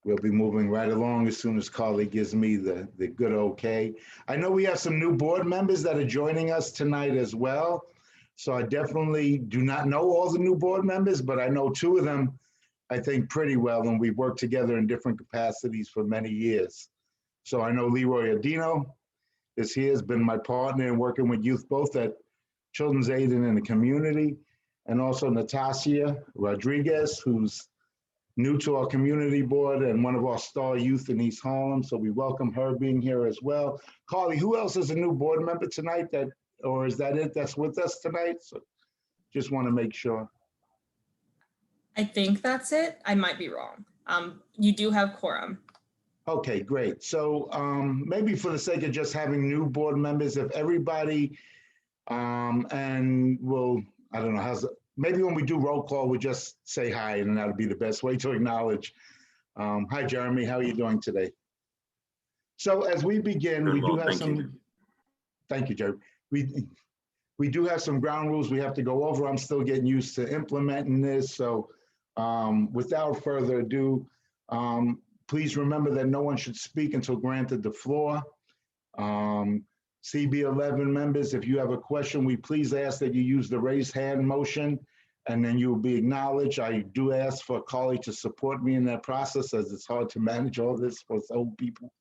We'll be moving right along as soon as Carly gives me the good okay. I know we have some new board members that are joining us tonight as well. So I definitely do not know all the new board members, but I know two of them, I think, pretty well, and we've worked together in different capacities for many years. So I know Leroy Adino is here, has been my partner in working with youth both at Children's Aid and in the community, and also Natasha Rodriguez, who's new to our community board and one of our star youth in East Harlem. So we welcome her being here as well. Carly, who else is a new board member tonight or is that it that's with us tonight? So just want to make sure. I think that's it. I might be wrong. You do have quorum. Okay, great. So maybe for the sake of just having new board members, if everybody, and we'll, I don't know, maybe when we do roll call, we'll just say hi, and that'll be the best way to acknowledge. Hi, Jeremy, how are you doing today? So as we begin, we do have some, thank you, Jeremy. We do have some ground rules we have to go over. I'm still getting used to implementing this. So without further ado, please remember that no one should speak until granted the floor. CB11 members, if you have a question, we please ask that you use the raise hand motion and then you will be acknowledged. I do ask for Carly to support me in that process as it's hard to manage all this for old people.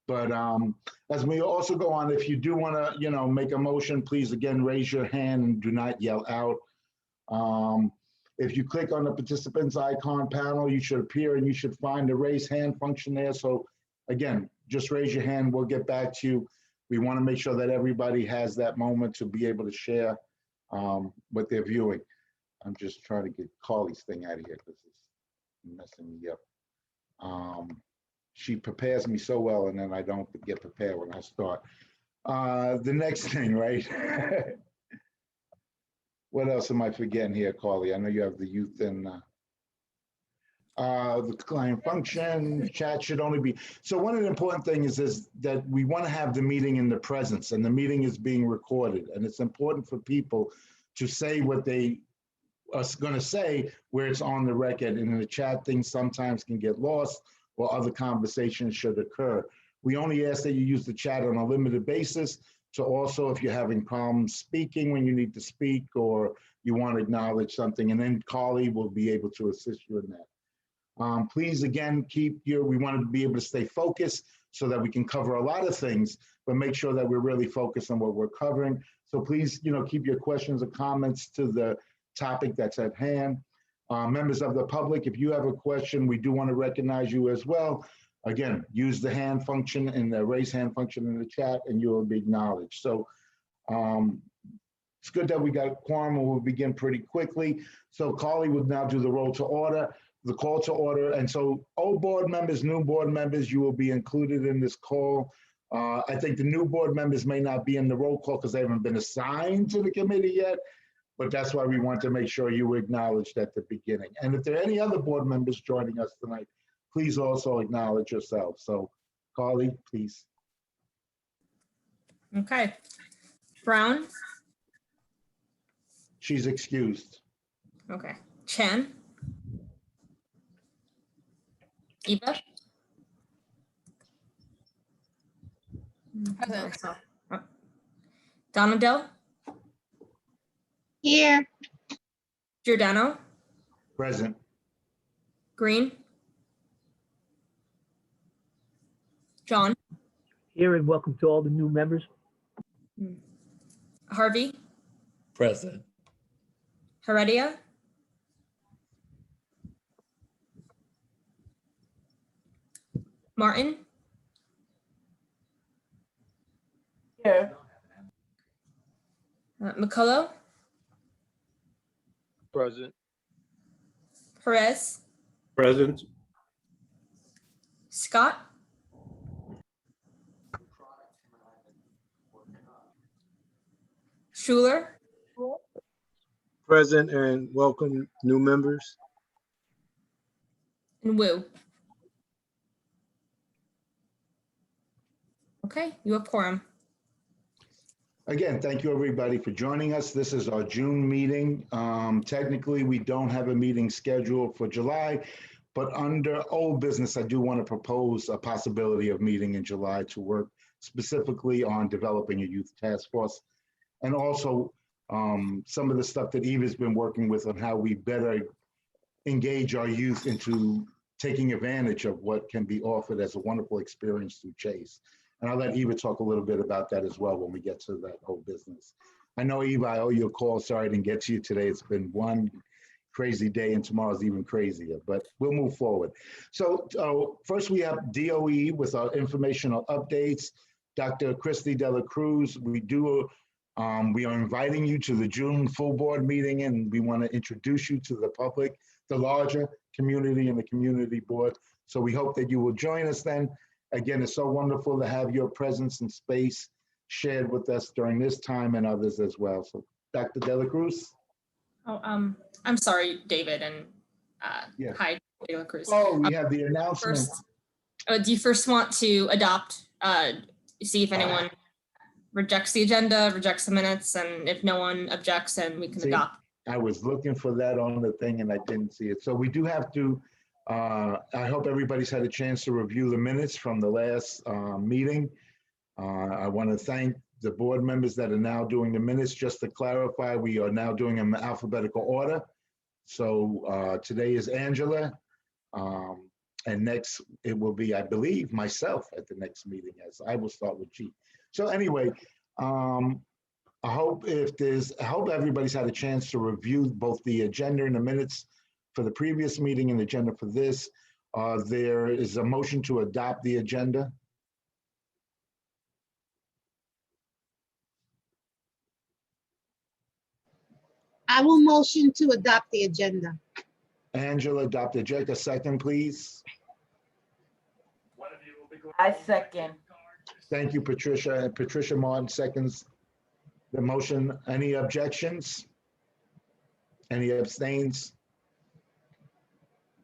But as we also go on, if you do want to, make a motion, please again raise your hand and do not yell out. If you click on the participants icon panel, you should appear and you should find the raise hand function there. So again, just raise your hand. We'll get back to you. We want to make sure that everybody has that moment to be able to share what they're viewing. I'm just trying to get Carly's thing out of here because it's messing me up. She prepares me so well, and then I don't get prepared when I start. The next thing, right? What else am I forgetting here, Carly? I know you have the youth and the client function, chat should only be. So one of the important things is that we want to have the meeting in the presence, and the meeting is being recorded. And it's important for people to say what they are going to say where it's on the record. And in the chat, things sometimes can get lost or other conversations should occur. We only ask that you use the chat on a limited basis. So also if you're having problems speaking when you need to speak or you want to acknowledge something, and then Carly will be able to assist you in that. Please, again, we want to be able to stay focused so that we can cover a lot of things, but make sure that we're really focused on what we're covering. So please, keep your questions or comments to the topic that's at hand. Members of the public, if you have a question, we do want to recognize you as well. Again, use the hand function and the raise hand function in the chat and you will be acknowledged. So it's good that we got quorum and we'll begin pretty quickly. So Carly will now do the roll to order, the call to order. And so old board members, new board members, you will be included in this call. I think the new board members may not be in the roll call because they haven't been assigned to the committee yet, but that's why we want to make sure you were acknowledged at the beginning. And if there are any other board members joining us tonight, please also acknowledge yourself. So Carly, please. Okay. Brown. She's excused. Okay. Chen. Eva. Present. Donadell. Here. Giordano. Present. Green. John. Here, and welcome to all the new members. Harvey. Present. Heredia. Martin. Here. McCullough. Present. Perez. Present. Scott. Schuler. Present and welcome new members. And Wu. Okay, you have quorum. Again, thank you everybody for joining us. This is our June meeting. Technically, we don't have a meeting scheduled for July, But under old business, I do want to propose a possibility of meeting in July to work specifically on developing a youth task force. And also some of the stuff that Eva's been working with on how we better engage our youth into taking advantage of what can be offered as a wonderful experience through Chase. And I'll let Eva talk a little bit about that as well when we get to that whole business. I know, Eva, I owe you a call. Sorry I didn't get to you today. It's been one crazy day and tomorrow's even crazier, but we'll move forward. So first we have DOE with our informational updates. Dr. Christy Dela Cruz, we are inviting you to the June full board meeting, and we want to introduce you to the public, the larger community and the community board. So we hope that you will join us then. Again, it's so wonderful to have your presence and space shared with us during this time and others as well. So Dr. Dela Cruz. Oh, I'm sorry, David, and Yeah. hi, Dela Cruz. Oh, we have the announcement. Do you first want to adopt, see if anyone rejects the agenda, rejects the minutes, and if no one objects, then we can adopt. I was looking for that on the thing and I didn't see it. So we do have to, I hope everybody's had a chance to review the minutes from the last meeting. I want to thank the board members that are now doing the minutes. Just to clarify, we are now doing them in alphabetical order. So today is Angela, and next it will be, I believe, myself at the next meeting, as I will start with G. So anyway, I hope everybody's had a chance to review both the agenda and the minutes for the previous meeting and the agenda for this. There is a motion to adopt the agenda. I will motion to adopt the agenda. Angela, adopt the agenda. A second, please. I second. Thank you, Patricia. And Patricia Martin seconds the motion. Any objections? Any abstains?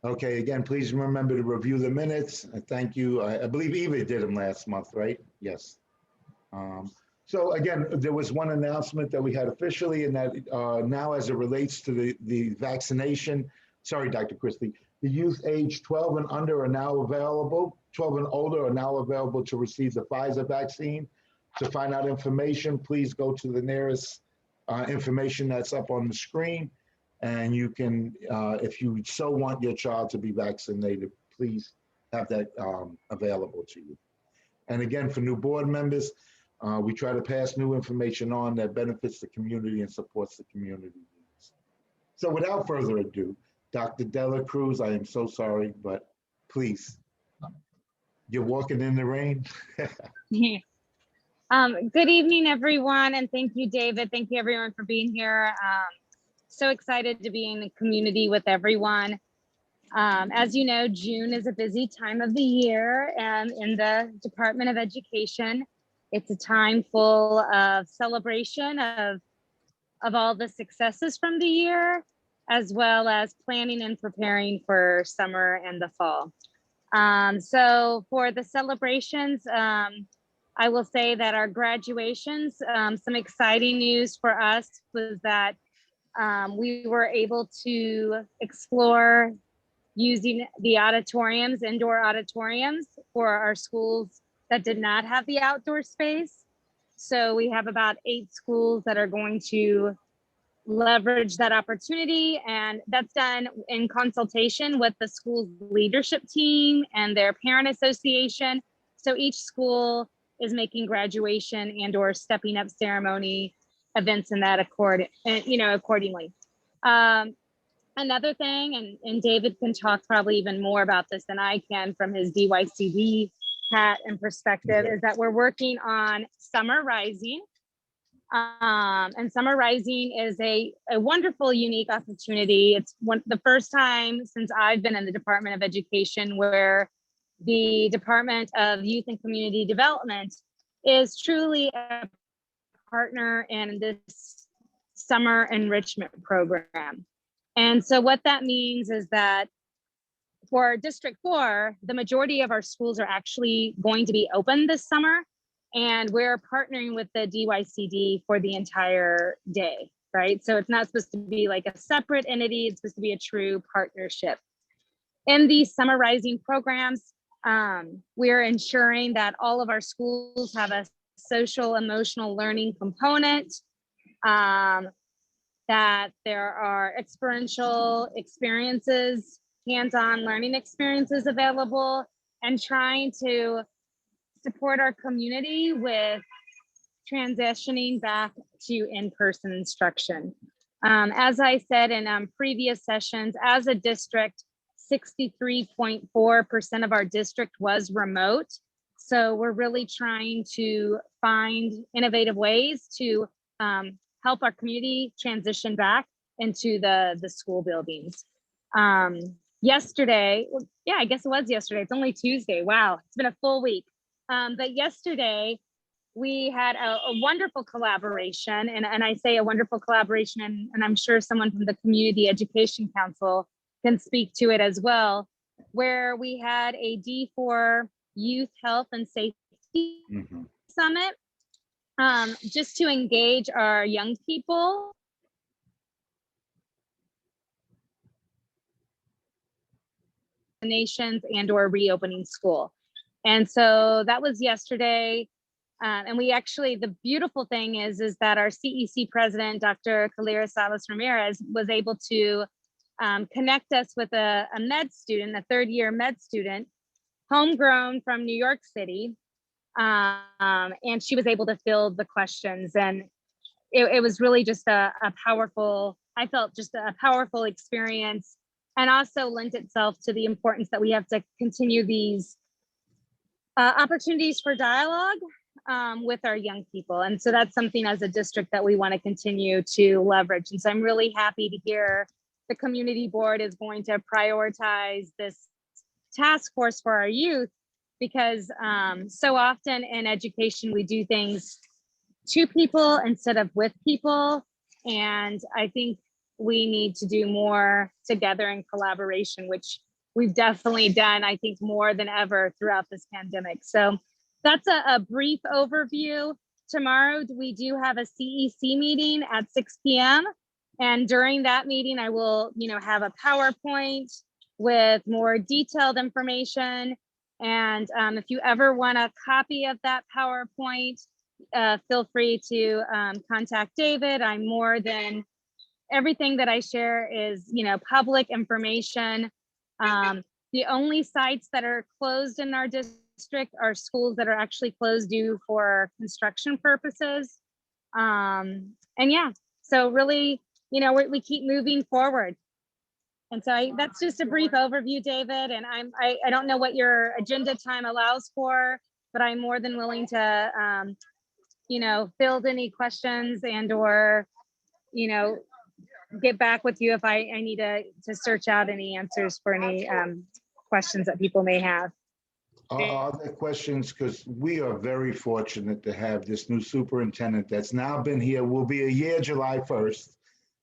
Okay, again, please remember to review the minutes. Thank you. I believe Eva did them last month, right? Yes. So again, there was one announcement that we had officially, and that now as it relates to the vaccination, sorry, Dr. Christie, the youth age 12 and under are now available, 12 and older are now available to receive the Pfizer vaccine. To find out information, please go to the nearest information that's up on the screen. And you can, if you so want your child to be vaccinated, please have that available to you. And again, for new board members, we try to pass new information on that benefits the community and supports the community needs. So without further ado, Dr. Dela Cruz, I am so sorry, but please, you're walking in the rain. Good evening, everyone, and thank you, David. Thank you, everyone, for being here. So excited to be in the community with everyone. As you know, June is a busy time of the year, and in the Department of Education, it's a time full of celebration of all the successes from the year, as well as planning and preparing for summer and the fall. So for the celebrations, I will say that our graduations, some exciting news for us was that we were able to explore using the auditoriums, indoor auditoriums, for our schools that did not have the outdoor space. So we have about 8 schools that are going to leverage that opportunity, and that's done in consultation with the school's leadership team and their parent association. So each school is making graduation and or stepping up ceremony events in that accordingly. Another thing, and David can talk probably even more about this than I can from his DYCD hat and perspective, is that we're working on Summer Rising. And Summer Rising is a wonderful, unique opportunity. It's the first time since I've been in the Department of Education where the Department of Youth and Community Development is truly a partner in this summer enrichment program. And so what that means is that for District 4, the majority of our schools are actually going to be open this summer, and we're partnering with the DYCD for the entire day, right? So it's not supposed to be like a separate entity, it's supposed to be a true partnership. in these summarizing programs, we're ensuring that all of our schools have a social emotional learning component, that there are experiential experiences, hands-on learning experiences available, and trying to support our community with transitioning back to in-person instruction. As I said in previous sessions, as a district, 63.4% of our district was remote. So we're really trying to find innovative ways to help our community transition back into the school buildings. Yesterday, yeah, I guess it was yesterday. It's only Tuesday. Wow, it's been a full week. But yesterday, we had a wonderful collaboration, and I say a wonderful collaboration, and I'm sure someone from the Community Education Council can speak to it as well, where we had a D4 Youth Health and Safety Summit, just to engage our young people. Nations and or reopening school. And so that was yesterday. And we actually, the beautiful thing is that our CEC president, Dr. Calera Salas Ramirez, was able to connect us with a med student, a third-year med student, homegrown from New York City. And she was able to field the questions. And it was really just a powerful, I felt just a powerful experience, and also lent itself to the importance that we have to continue these opportunities for dialogue with our young people. And so that's something as a district that we want to continue to leverage. And so I'm really happy to hear the community board is going to prioritize this task force for our youth, because so often in education, we do things to people instead of with people. And I think we need to do more together in collaboration, which we've definitely done, I think, more than ever throughout this pandemic. So that's a brief overview. Tomorrow, we do have a CEC meeting at 6 p.m. And during that meeting, I will, have a PowerPoint with more detailed information. And if you ever want a copy of that PowerPoint, feel free to contact David. I'm more than, everything that I share is, public information. The only sites that are closed in our district are schools that are actually closed due for construction purposes. And yeah, so really, we keep moving forward. And so that's just a brief overview, David. And I don't know what your agenda time allows for, but I'm more than willing to, field any questions and or, get back with you if I need to search out any answers for any questions that people may have. Are there questions? Because we are very fortunate to have this new superintendent that's now been here, will be a year July 1st,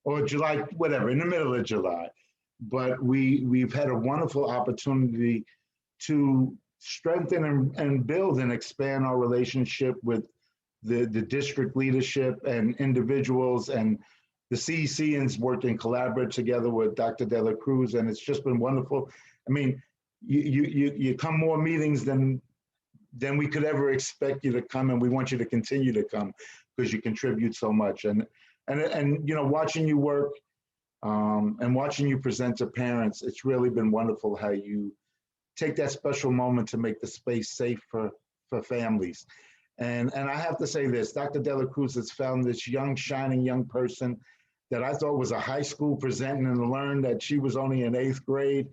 or July, whatever, in the middle of July. But we've had a wonderful opportunity to strengthen and build and expand our relationship with the district leadership and individuals, and the CECians working collaborative together with Dr. De La Cruz, and it's just been wonderful. I mean, you come more meetings than we could ever expect you to come, and we want you to continue to come because you contribute so much. And watching you work and watching you present to parents, it's really been wonderful how you take that special moment to make the space safe for families. And I have to say this, Dr. De La Cruz has found this young, shining young person that I thought was a high school presenting, and learned that she was only in 8th grade.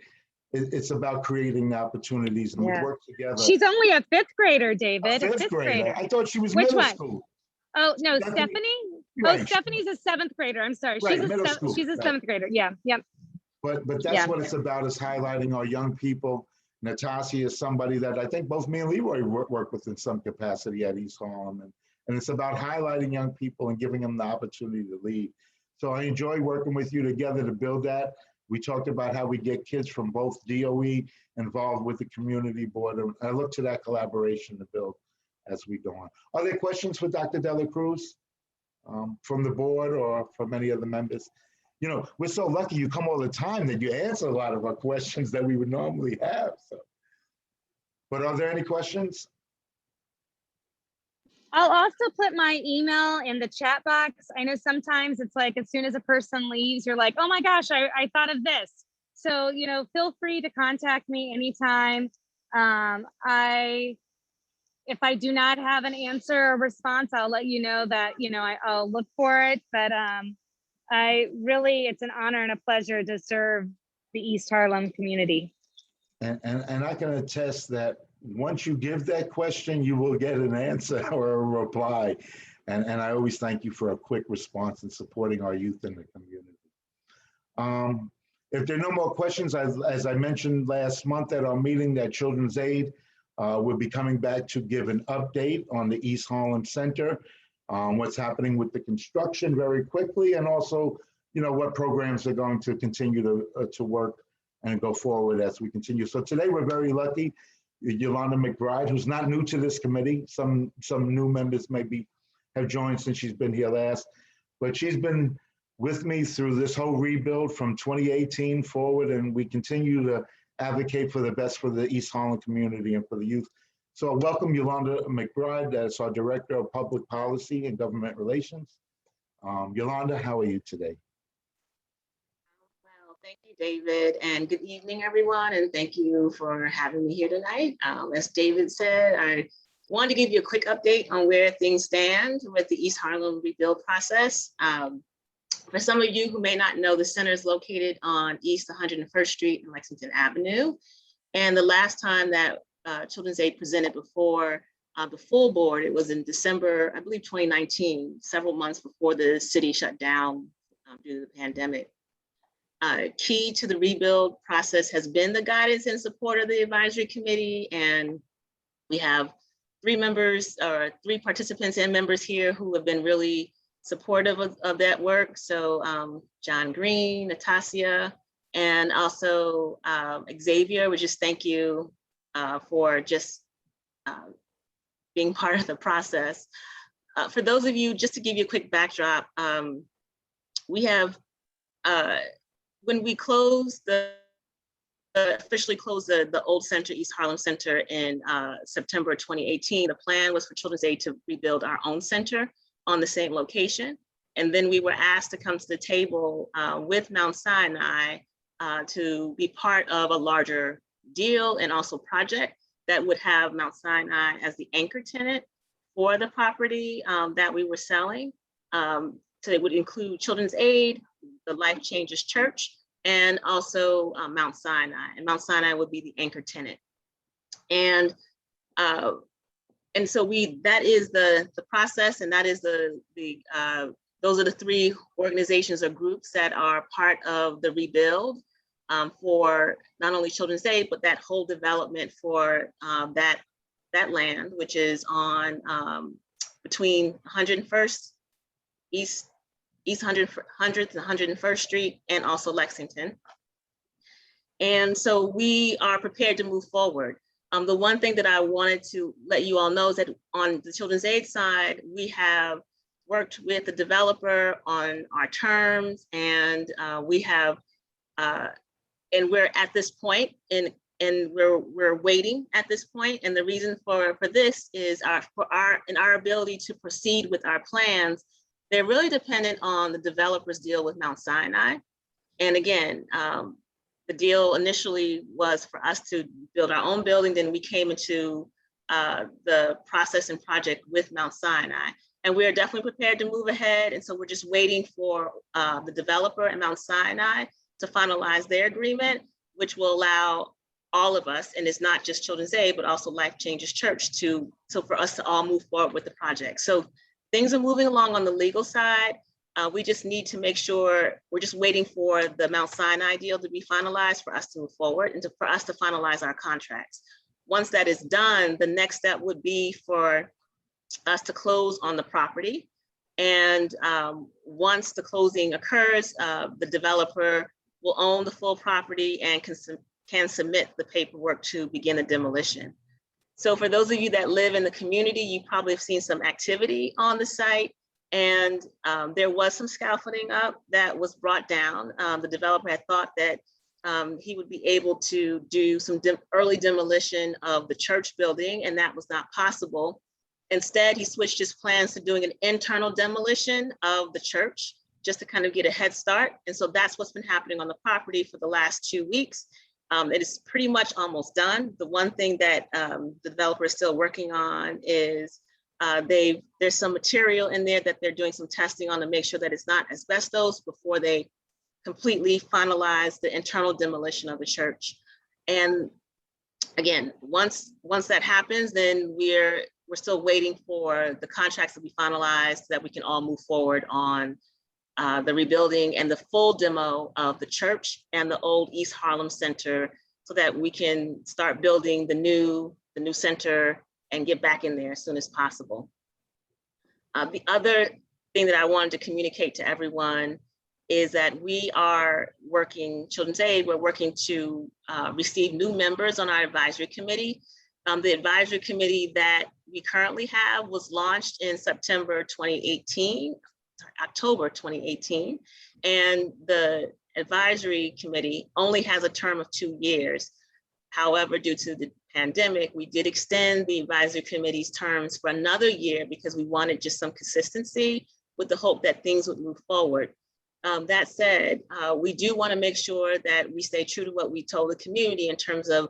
It's about creating the opportunities, and we work together. She's only a 5th grader, David. A fifth grader. I thought she was Which middle one? school. Oh, no, Stephanie? Stephanie? Right. Oh, Stephanie's a 7th grader. I'm sorry. Right, She's middle school. She's a 7th grader. Yeah, yep. But that's what it's about, is highlighting our young people. Natasha is somebody that I think both me and Leroy work with in some capacity at East Harlem. And it's about highlighting young people and giving them the opportunity to lead. So I enjoy working with you together to build that. We talked about how we get kids from both DOE involved with the community board. And I look to that collaboration to build as we go on. Are there questions for Dr. De La Cruz from the board or from any of the members? you know, we're so lucky you come all the time that you answer a lot of our questions that we would normally have. So, but are there any questions? I'll also put my email in the chat box. I know sometimes it's like as soon as a person leaves, you're like, oh my gosh, I thought of this. So, you know, feel free to contact me anytime. If I do not have an answer or response, I'll let you know that, you know, I'll look for it. But it's an honor and a pleasure to serve the East Harlem community. And I can attest that once you give that question, you will get an answer or a reply. And I always thank you for a quick response and supporting our youth in the community. If there are no more questions, as I mentioned last month at our meeting, that Children's Aid will be coming back to give an update on the East Harlem Center, what's happening with the construction very quickly, and also, you know, what programs are going to continue to work and go forward as we continue. So today we're very lucky. Yolanda McBride, who's not new to this committee, some new members maybe have joined since she's been here last, but she's been with me through this whole rebuild from 2018 forward, and we continue to advocate for the best for the East Harlem community and for the youth. So I welcome Yolanda McBride as our Director of Public Policy and Government Relations. Yolanda, how are you today? Well, thank you, David, and good evening, everyone, and thank you for having me here tonight. As David said, I wanted to give you a quick update on where things stand with the East Harlem rebuild process. For some of you who may not know, the center is located on East 101st Street and Lexington Avenue. And the last time that Children's Aid presented before the full board, it was in December, I believe 2019, several months before the city shut down due to the pandemic. Key to the rebuild process has been the guidance and support of the advisory committee. And we have three participants and members here who have been really supportive of that work. So John Green, Natasha, and also Xavier, we just thank you for just being part of the process. For those of you, just to give you a quick backdrop, we have, when we officially closed the old center, East Harlem Center in September 2018, the plan was for Children's Aid to rebuild our own center on the same location. And then we were asked to come to the table with Mount Sinai to be part of a larger deal and also project that would have Mount Sinai as the anchor tenant for the property that we were selling. So it would include Children's Aid, the Life Changes Church, and also Mount Sinai. And Mount Sinai would be the anchor tenant. And so that is the process, and that is those are the three organizations or groups that are part of the rebuild for not only Children's Aid, but that whole development for that land, which is on between 101st, East 100th and 101st Street, and also Lexington. And so we are prepared to move forward. The one thing that I wanted to let you all know is that on the Children's Aid side, we have worked with the developer on our terms, and we're at this point, and we're waiting at this point. And the reason for this is our ability to proceed with our plans. They're really dependent on the developer's deal with Mount Sinai. And again, the deal initially was for us to build our own building. Then we came into the process and project with Mount Sinai. And we are definitely prepared to move ahead. And so we're just waiting for the developer and Mount Sinai to finalize their agreement, which will allow all of us, and it's not just Children's Aid, but also Life Changes Church, so for us to all move forward with the project. So things are moving along on the legal side. We just need to make sure, we're just waiting for the Mount Sinai deal to be finalized for us to move forward and for us to finalize our contracts. Once that is done, the next step would be for us to close on the property. And once the closing occurs, the developer will own the full property and can submit the paperwork to begin the demolition. So for those of you that live in the community, you probably have seen some activity on the site. And there was some scaffolding up that was brought down. The developer had thought that he would be able to do some early demolition of the church building, and that was not possible. Instead, he switched his plans to doing an internal demolition of the church just to kind of get a head start. And so that's what's been happening on the property for the last 2 weeks. It is pretty much almost done. The one thing that the developer is still working on is there's some material in there that they're doing some testing on to make sure that it's not asbestos before they completely finalize the internal demolition of the church. And again, once that happens, then we're still waiting for the contracts to be finalized so that we can all move forward on the rebuilding and the full demo of the church and the old East Harlem Center so that we can start building the new center and get back in there as soon as possible. The other thing that I wanted to communicate to everyone is that we are working, Children's Aid, we're working to receive new members on our advisory committee. The advisory committee that we currently have was launched in October 2018, and the advisory committee only has a term of 2 years. However, due to the pandemic, we did extend the advisory committee's terms for another year because we wanted just some consistency with the hope that things would move forward. That said, we do want to make sure that we stay true to what we told the community in terms of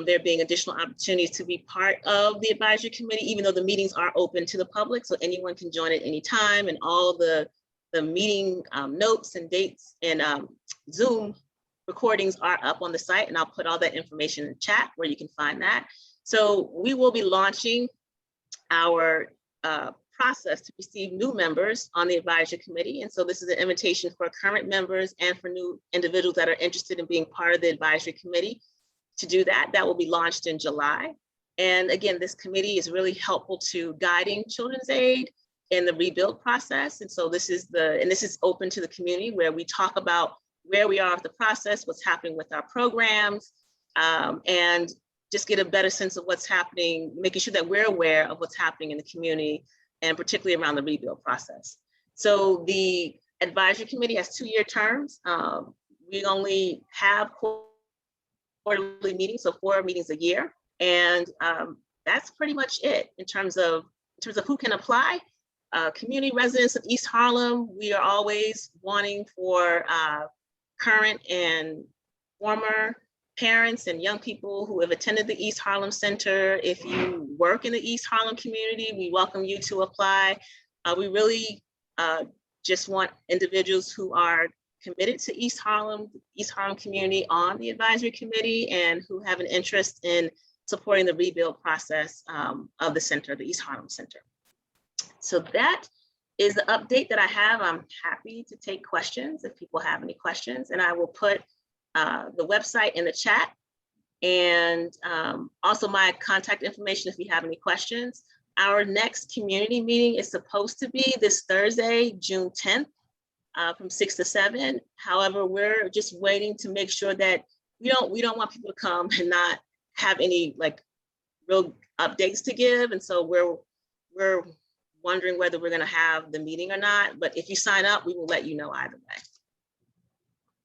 there being additional opportunities to be part of the advisory committee, even though the meetings are open to the public, so anyone can join at any time, and all the meeting notes and dates and Zoom recordings are up on the site, and I'll put all that information in the chat where you can find that. So we will be launching our process to receive new members on the advisory committee. And so this is an invitation for current members and for new individuals that are interested in being part of the advisory committee to do that. That will be launched in July. And again, this committee is really helpful to guiding Children's Aid in the rebuild process. And so this is open to the community, where we talk about where we are with the process, what's happening with our programs, and just get a better sense of what's happening, making sure that we're aware of what's happening in the community, and particularly around the rebuild process. So the advisory committee has 2-year terms. We only have quarterly meetings, so 4 meetings a year. And that's pretty much it in terms of who can apply. Community residents of East Harlem, we are always wanting for current and former parents and young people who have attended the East Harlem Center. If you work in the East Harlem community, we welcome you to apply. We really just want individuals who are committed to East Harlem community on the advisory committee and who have an interest in supporting the rebuild process of the center, the East Harlem Center. So that is the update that I have. I'm happy to take questions if people have any questions, and I will put the website in the chat, and also my contact information if you have any questions. Our next community meeting is supposed to be this Thursday, June 10th, from 6 to 7. However, we're just waiting to make sure that we don't want people to come and not have any like real updates to give, and so we're wondering whether we're going to have the meeting or not. But if you sign up, we will let you know either way,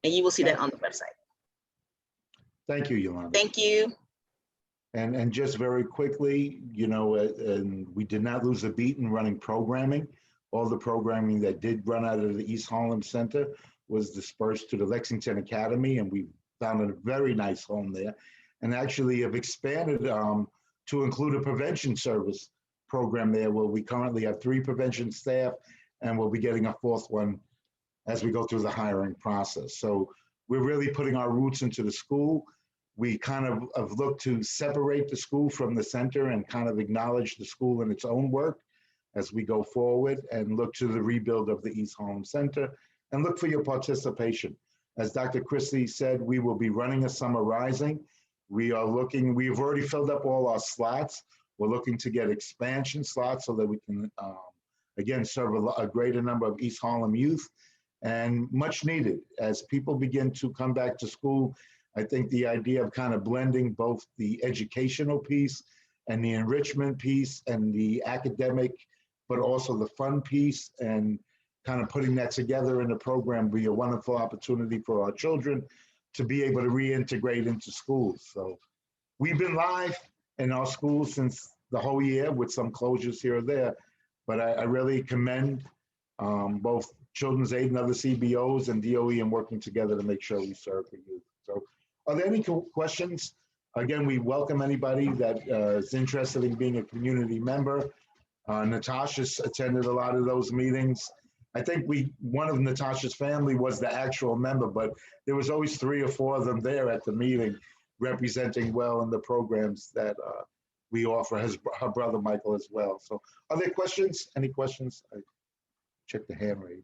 and you will see that on the website. Thank you, Yolanda. Thank you. And just very quickly, you know, and we did not lose a beat in running programming. All the programming that did run out of the East Harlem Center was dispersed to the Lexington Academy, and we found a very nice home there, and actually have expanded to include a prevention service program there, where we currently have 3 prevention staff, and we'll be getting a 4th one as we go through the hiring process. So we're really putting our roots into the school. We kind of have looked to separate the school from the center and kind of acknowledge the school in its own work as we go forward, and look to the rebuild of the East Harlem Center, and look for your participation. As Dr. Christie said, we will be running a summer rising. We've already filled up all our slots. We're looking to get expansion slots so that we can, again, serve a greater number of East Harlem youth, and much needed. As people begin to come back to school, I think the idea of kind of blending both the educational piece and the enrichment piece and the academic but also the fun piece and kind of putting that together in a program will be a wonderful opportunity for our children to be able to reintegrate into schools. So we've been live in our schools since the whole year with some closures here or there, but I really commend both Children's Aid and other CBOs and DOE in working together to make sure we serve the youth. So are there any questions? Again, we welcome anybody that is interested in being a community member. Natasha's attended a lot of those meetings. I think one of Natasha's family was the actual member, but there was always 3 or 4 of them there at the meeting representing well in the programs that we offer, her brother Michael as well. So are there questions? Any questions? I check the hand raise.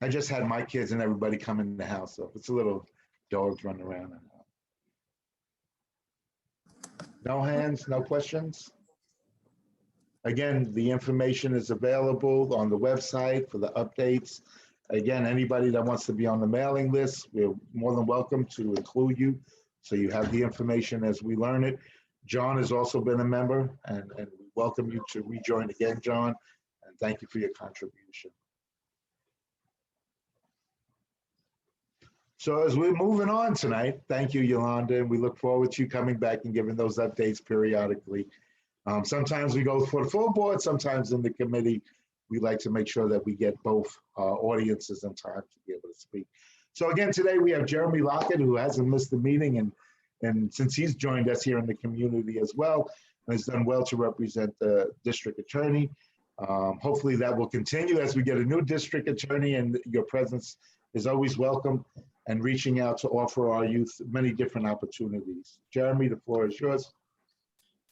I just had my kids and everybody come in the house, so it's a little dogs running around. No hands, no questions? Again, the information is available on the website for the updates. Again, anybody that wants to be on the mailing list, we're more than welcome to include you, so you have the information as we learn it. John has also been a member, and we welcome you to rejoin again, John, and thank you for your contribution. So as we're moving on tonight, thank you, Yolanda, and we look forward to you coming back and giving those updates periodically. Sometimes we go for the full board, sometimes in the committee, we like to make sure that we get both audiences in time to be able to speak. So again, today we have Jeremy Lockett, who hasn't missed the meeting, and since he's joined us here in the community as well, and has done well to represent the district attorney. Hopefully that will continue as we get a new district attorney, and your presence is always welcome, and reaching out to offer our youth many different opportunities. Jeremy, the floor is yours.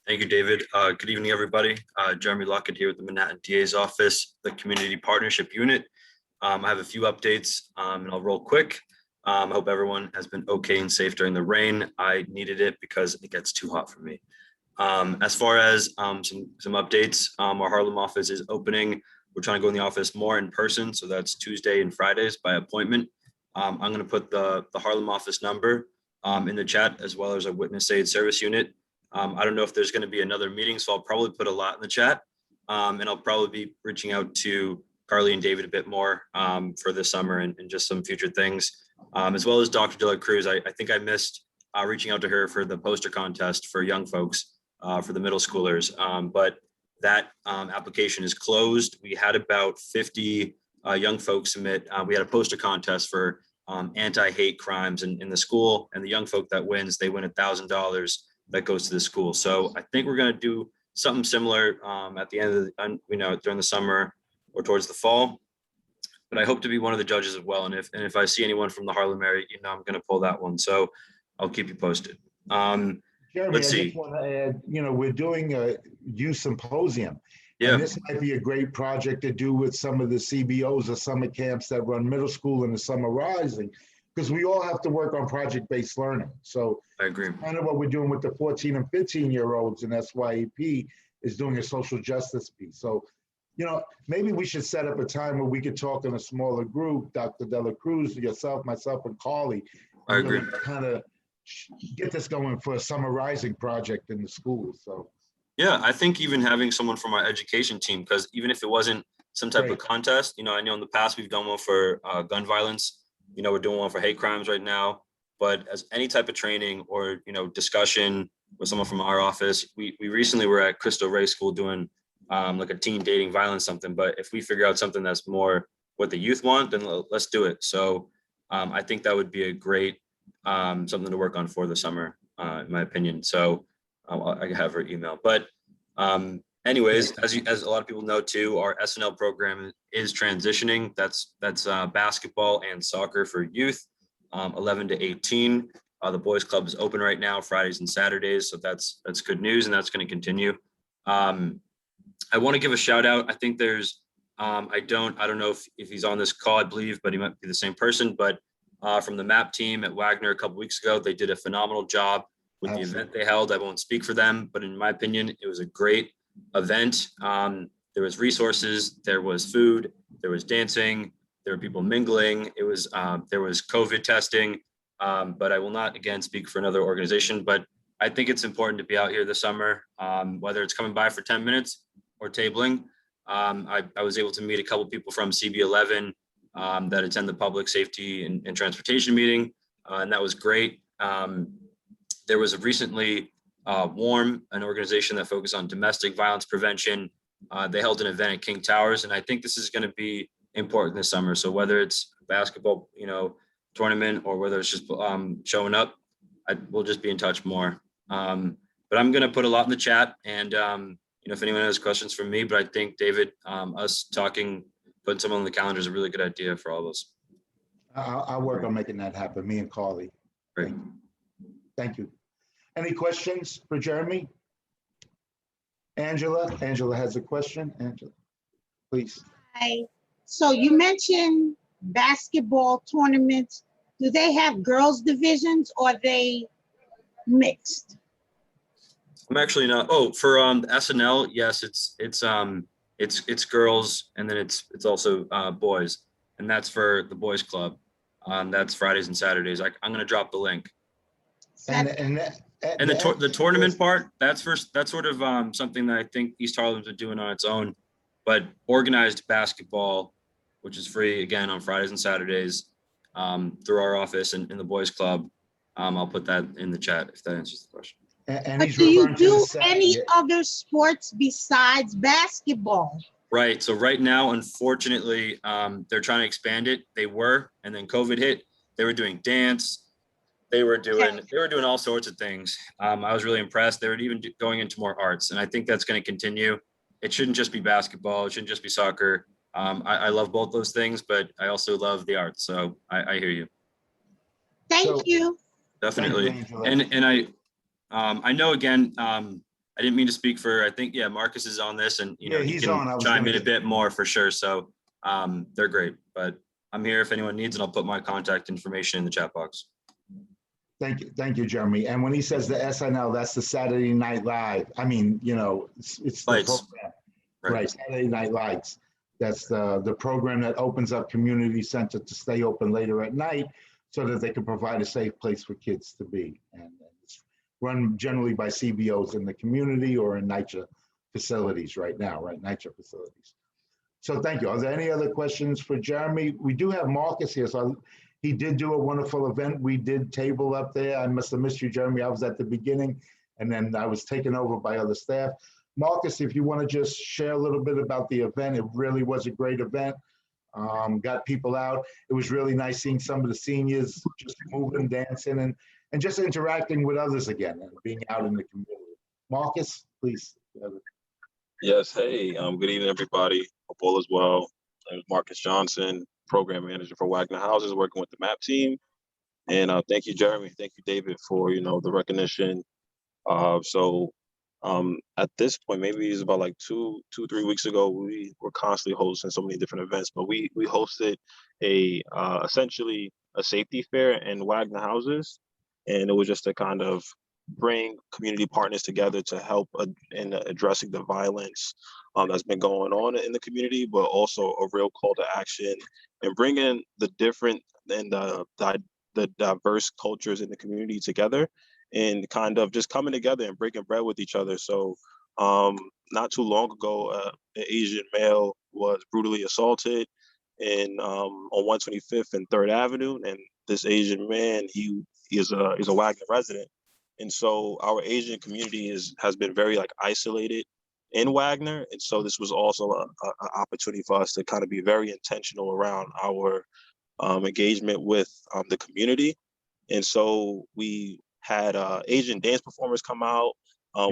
Thank you, David. Good evening, everybody. Jeremy Lockett here with the Manhattan DA's office, the Community Partnership Unit. I have a few updates and I'll roll quick. I hope everyone has been okay and safe during the rain. I needed it because it gets too hot for me. As far as some updates, our Harlem office is opening. We're trying to go in the office more in person, so that's Tuesday and Fridays by appointment. I'm going to put the Harlem office number in the chat, as well as a witness aid service unit. I don't know if there's going to be another meeting, so I'll probably put a lot in the chat, and I'll probably be reaching out to Carly and David a bit more for this summer and just some future things, as well as Dr. De La Cruz. I think I missed reaching out to her for the poster contest for young folks, for the middle schoolers, but that application is closed. We had about 50 young folks submit. We had a poster contest for anti-hate crimes in the school, and the young folk that wins, they win $1,000 that goes to the school. So I think we're going to do something similar at the end of the, during the summer or towards the fall. But I hope to be one of the judges as well. And if I see anyone from the Harlem area, I'm going to pull that one. So I'll keep you posted. Jeremy, let's see. I just want to add, we're doing a youth symposium. Yeah. And this might be a great project to do with some of the CBOs or summer camps that run middle school in the summer rising, because we all have to work on project-based learning. So I agree. Kind of what we're doing with the 14 and 15-year-olds in SYEP is doing a social justice piece. So, maybe we should set up a time where we could talk in a smaller group, Dr. De La Cruz, yourself, myself, and Carly. I agree. Kind of get this going for a summer rising project in the schools. So. Yeah, I think even having someone from our education team, because even if it wasn't some type of contest, I know in the past we've done one for gun violence. We're doing one for hate crimes right now, but as any type of training or, discussion with someone from our office, we recently were at Crystal Ray School doing like a teen dating violence something, but if we figure out something that's more what the youth want, then let's do it. So I think that would be a great something to work on for the summer, in my opinion. So I have her email, but anyways, as a lot of people know too, our SNL program is transitioning. That's basketball and soccer for youth, 11 to 18. The boys club is open right now, Fridays and Saturdays. So that's good news, and that's going to continue. I want to give a shout out. I think there's, I don't know if he's on this call, I believe, but he might be the same person, but from the MAP team at Wagner a couple weeks ago, they did a phenomenal job with the event they held. I won't speak for them, but in my opinion, it was a great event. There was resources, there was food, there was dancing, there were people mingling. It was there was COVID testing, but I will not again speak for another organization. But I think it's important to be out here this summer, whether it's coming by for 10 minutes or tabling. I was able to meet a couple people from CB11 that attend the public safety and transportation meeting, and that was great. There was a recently WARM, an organization that focused on domestic violence prevention. They held an event at King Towers, and I think this is going to be important this summer. So whether it's basketball, tournament, or whether it's just showing up, we'll just be in touch more. But I'm going to put a lot in the chat, and if anyone has questions for me, but I think David, us talking, putting someone on the calendar is a really good idea for all of us. I'll work on making that happen, me and Carly. Great. Thank you. Any questions for Jeremy? Angela has a question. Angela, please. Hi. So you mentioned basketball tournaments. Do they have girls divisions or are they mixed? I'm actually not. Oh, for the SNL, yes, it's girls, and then it's also boys, and that's for the boys club. That's Fridays and Saturdays. I'm going to drop the link. And the tournament part, that's sort of something that I think East Harlem's been doing on its own, but organized basketball, which is free again on Fridays and Saturdays, through our office and in the boys club. I'll put that in the chat if that answers the question. But do you do any other sports besides basketball? Right. So right now, unfortunately, they're trying to expand it. They were, and then COVID hit. They were doing dance. They were doing all sorts of things. I was really impressed. They were even going into more arts, and I think that's going to continue. It shouldn't just be basketball. It shouldn't just be soccer. I love both those things, but I also love the arts. So I hear you. Thank you. Definitely. And I know, again, I didn't mean to speak for, I think, Marcus is on this, and he can chime in a bit more for sure. So they're great, but I'm here if anyone needs, and I'll put my contact information in the chat box. Thank you, Jeremy. And when he says the SNL, that's the Saturday Night Live. I mean, it's the program, right? Saturday Night Lights. That's the program that opens up community center to stay open later at night, so that they can provide a safe place for kids to be. And it's run generally by CBOs in the community or in NYCHA facilities right now, right? NYCHA facilities. So thank you. Are there any other questions for Jeremy? We do have Marcus here. So he did do a wonderful event. We did table up there. I must have missed you, Jeremy. I was at the beginning, and then I was taken over by other staff. Marcus, if you want to just share a little bit about the event. It really was a great event. Got people out. It was really nice seeing some of the seniors just moving, dancing, and just interacting with others again and being out in the community. Marcus, please. Yes, hey, good evening, everybody. Hope all is well. My name is Marcus Johnson, program manager for Wagner Houses, working with the MAP team. And thank you, Jeremy. Thank you, David, for the recognition. At this point, maybe it's about like 3 weeks ago, we were constantly hosting so many different events, but we hosted essentially a safety fair in Wagner Houses, and it was just to kind of bring community partners together to help in addressing the violence that's been going on in the community, but also a real call to action and bringing the different and the diverse cultures in the community together and kind of just coming together and breaking bread with each other. So not too long ago, an Asian male was brutally assaulted on 125th and 3rd Avenue. And this Asian man, he is a Wagner resident. And so our Asian community has been very isolated in Wagner. And so this was also an opportunity for us to kind of be very intentional around our engagement with the community. And so we had Asian dance performers come out.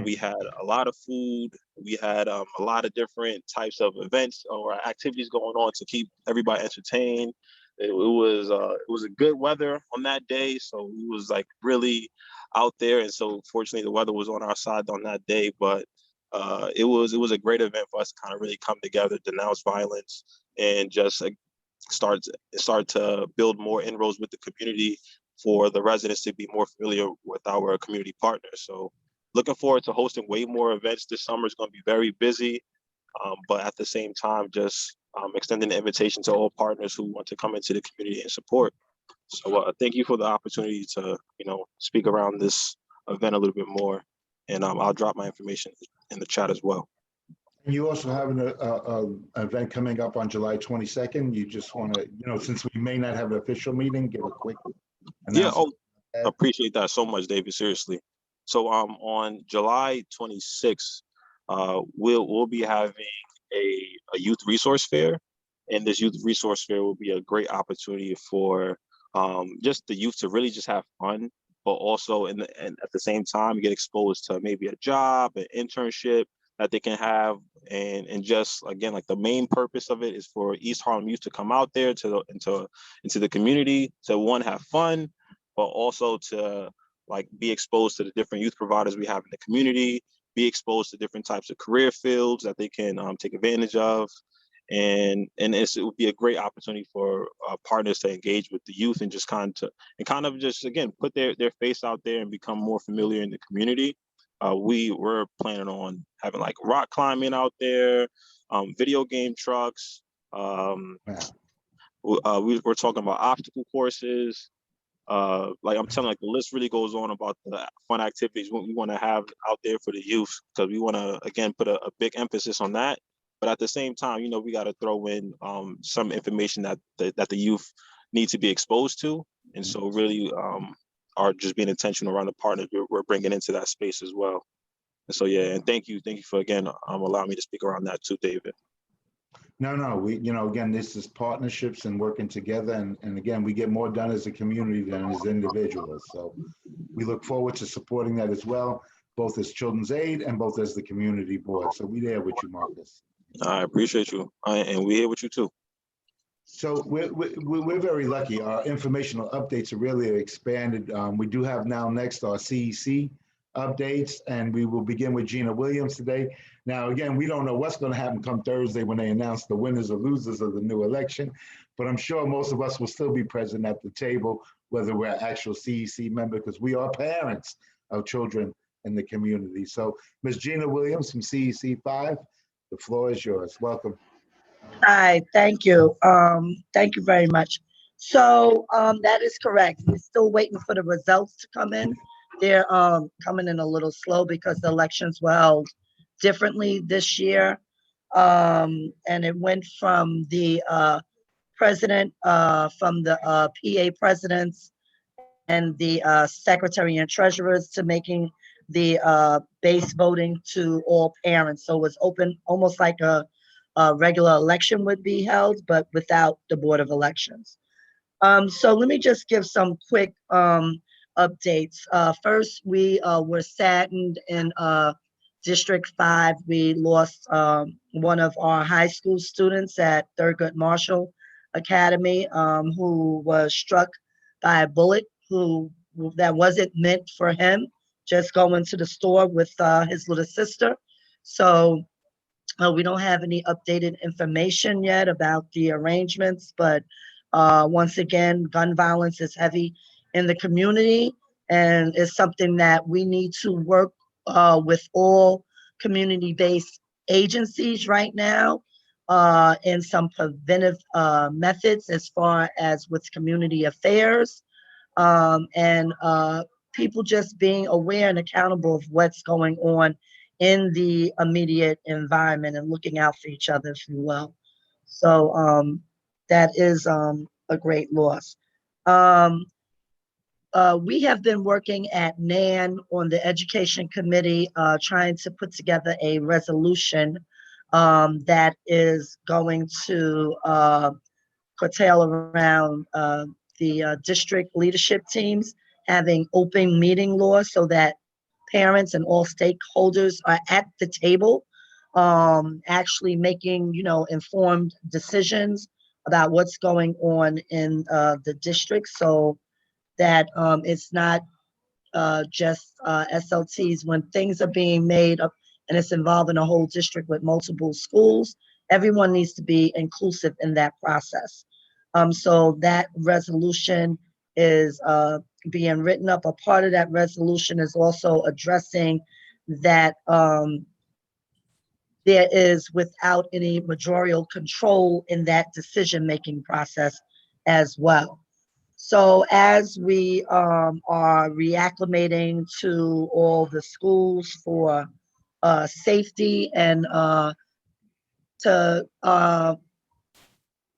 We had a lot of food. We had a lot of different types of events or activities going on to keep everybody entertained. It was a good weather on that day, so we was really out there. And so fortunately, the weather was on our side on that day. But it was a great event for us to kind of really come together, denounce violence, and just start to build more inroads with the community for the residents to be more familiar with our community partners. So looking forward to hosting way more events this summer. Is going to be very busy, but at the same time, just extending the invitation to all partners who want to come into the community and support. So thank you for the opportunity to, speak around this event a little bit more. And I'll drop my information in the chat as well. And you also have an event coming up on July 22nd. You just want to, since we may not have an official meeting, give a quick Yeah, announcement. appreciate that so much, David, seriously. So on July 26th, we'll be having a youth resource fair. And this youth resource fair will be a great opportunity for just the youth to really just have fun, but also and at the same time get exposed to maybe a job, an internship that they can have. And just again, like the main purpose of it is for East Harlem youth to come out there into the community to one, have fun, but also to like be exposed to the different youth providers we have in the community, be exposed to different types of career fields that they can take advantage of. And it would be a great opportunity for partners to engage with the youth and just kind of just again put their face out there and become more familiar in the community. We're planning on having like rock climbing out there, video game trucks. We're talking about obstacle courses. Like I'm telling, like the list really goes on about the fun activities we want to have out there for the youth, because we want to again put a big emphasis on that. But at the same time, we got to throw in some information that the youth need to be exposed to, and so really are just being intentional around the partners we're bringing into that space as well. And so yeah, and thank you for again allowing me to speak around that too, David. No, we, again, this is partnerships and working together. And again, we get more done as a community than as individuals. So we look forward to supporting that as well, both as Children's Aid and both as the community board. So we're there with you, Marcus. I appreciate you. And we're here with you too. So we're very lucky. Our informational updates are really expanded. We do have now next our CEC updates, and we will begin with Gina Williams today. Now, again, we don't know what's going to happen come Thursday when they announce the winners or losers of the new election, but I'm sure most of us will still be present at the table, whether we're actual CEC member, because we are parents of children in the community. So Ms. Gina Williams from CEC 5, the floor is yours. Welcome. Hi, thank you. Thank you very much. So that is correct. We're still waiting for the results to come in. They're coming in a little slow because the elections were held differently this year. And it went from the president, from the PA presidents and the secretary and treasurers to making the base voting to all parents. So it was open, almost like a regular election would be held, but without the Board of Elections. So let me just give some quick updates. First, we were saddened in District 5. We lost one of our high school students at Thurgood Marshall Academy who was struck by a bullet that wasn't meant for him, just going to the store with his little sister. So we don't have any updated information yet about the arrangements, but once again, gun violence is heavy in the community, and it's something that we need to work with all community-based agencies right now in some preventive methods as far as with community affairs, and people just being aware and accountable of what's going on in the immediate environment and looking out for each other, if you will. So that is a great loss. We have been working at NAN on the Education Committee, trying to put together a resolution that is going to curtail around the district leadership teams having open meeting laws so that parents and all stakeholders are at the table, actually making, informed decisions about what's going on in the district, so that it's not just SLTs. When things are being made up and it's involving a whole district with multiple schools, everyone needs to be inclusive in that process. So that resolution is being written up. A part of that resolution is also addressing that there is without any majorial control in that decision-making process as well. So as we are reacclimating to all the schools for safety and to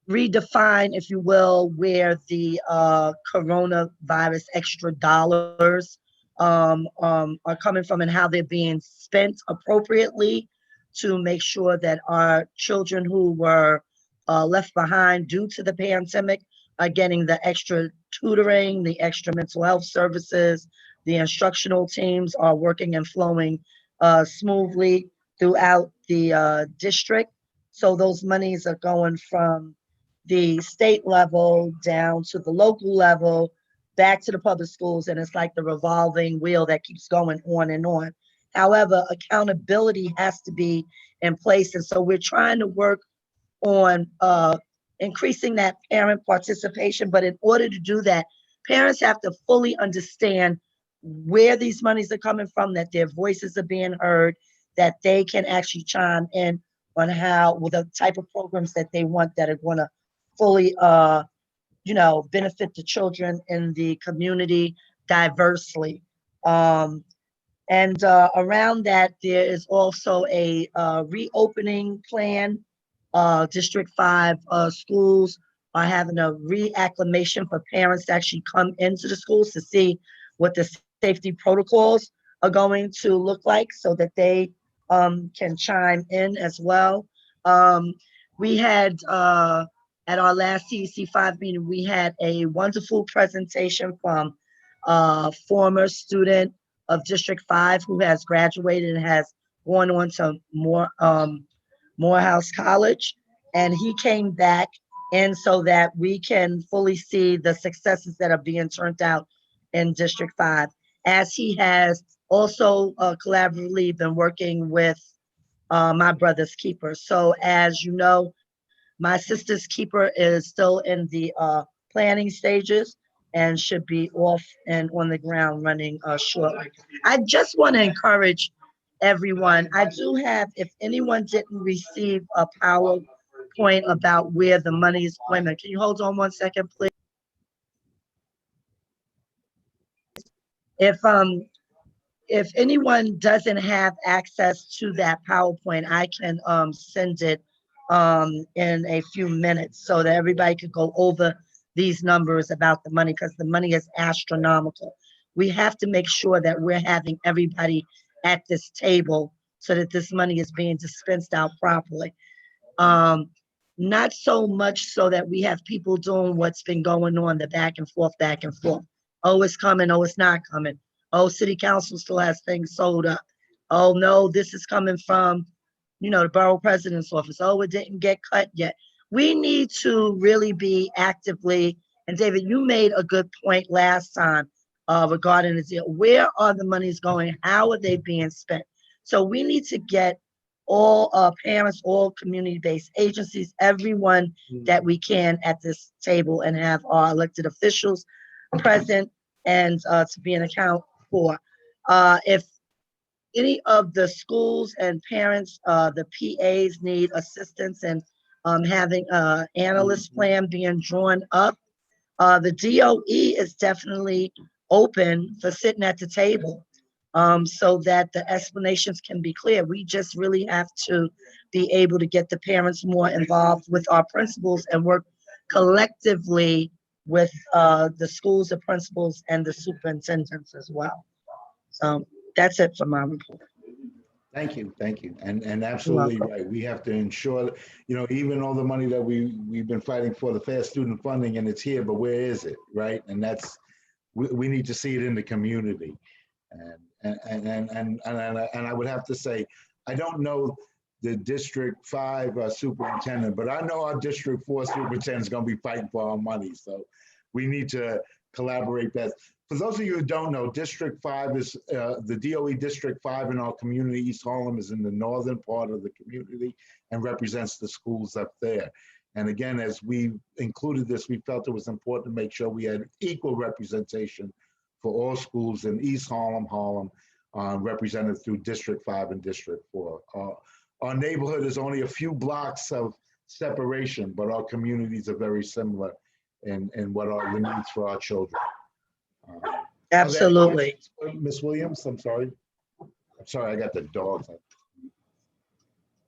redefine, if you will, where the coronavirus extra dollars are coming from and how they're being spent appropriately to make sure that our children who were left behind due to the pandemic are getting the extra tutoring, the extra mental health services, the instructional teams are working and flowing smoothly throughout the district. So those monies are going from the state level down to the local level, back to the public schools, and it's like the revolving wheel that keeps going on and on. However, accountability has to be in place, and so we're trying to work on increasing that parent participation. But in order to do that, parents have to fully understand where these monies are coming from, that their voices are being heard, that they can actually chime in on how, with the type of programs that they want that are going to fully, benefit the children in the community diversely. And around that, there is also a reopening plan. District 5 schools are having a reacclimation for parents to actually come into the schools to see what the safety protocols are going to look like so that they can chime in as well. We had, at our last CEC 5 meeting, we had a wonderful presentation from a former student of District 5 who has graduated and has gone on to Morehouse College. And he came back, and so that we can fully see the successes that are being turned out in District 5, as he has also collaboratively been working with my brother's keeper. So as you know, my sister's keeper is still in the planning stages and should be off and on the ground running shortly. I just want to encourage everyone. I do have, if anyone didn't receive a PowerPoint about where the money is going, can you hold on 1 second, please? If anyone doesn't have access to that PowerPoint, I can send it in a few minutes so that everybody could go over these numbers about the money, because the money is astronomical. We have to make sure that we're having everybody at this table so that this money is being dispensed out properly. Not so much so that we have people doing what's been going on, the back and forth. Oh, it's coming. Oh, it's not coming. Oh, city council still has things sold up. Oh, no, this is coming from, the borough president's office. Oh, it didn't get cut yet. We need to really be actively, and David, you made a good point last time regarding this. Where are the monies going? How are they being spent? So we need to get all parents, all community-based agencies, everyone that we can at this table, and have our elected officials present and to be an account for. If any of the schools and parents, the PAs need assistance in having an analyst plan being drawn up, the DOE is definitely open for sitting at the table so that the explanations can be clear. We just really have to be able to get the parents more involved with our principals and work collectively with the schools, the principals, and the superintendents as well. So that's it for my report. Thank you. And absolutely right. We have to ensure, even all the money that we've been fighting for, the fair student funding, and it's here, but where is it, right? And that's, we need to see it in the community. And I would have to say, I don't know the District 5 superintendent, but I know our District 4 superintendent is going to be fighting for our money. So we need to collaborate best. For those of you who don't know, District 5 is the DOE District 5 in our community. East Harlem is in the northern part of the community and represents the schools up there. And again, as we included this, we felt it was important to make sure we had equal representation for all schools in East Harlem, represented through District 5 and District 4. Our neighborhood is only a few blocks of separation, but our communities are very similar and what are the needs for our children. Are there any Absolutely. questions, Ms. Williams, I'm sorry. I'm sorry, I got the dogs.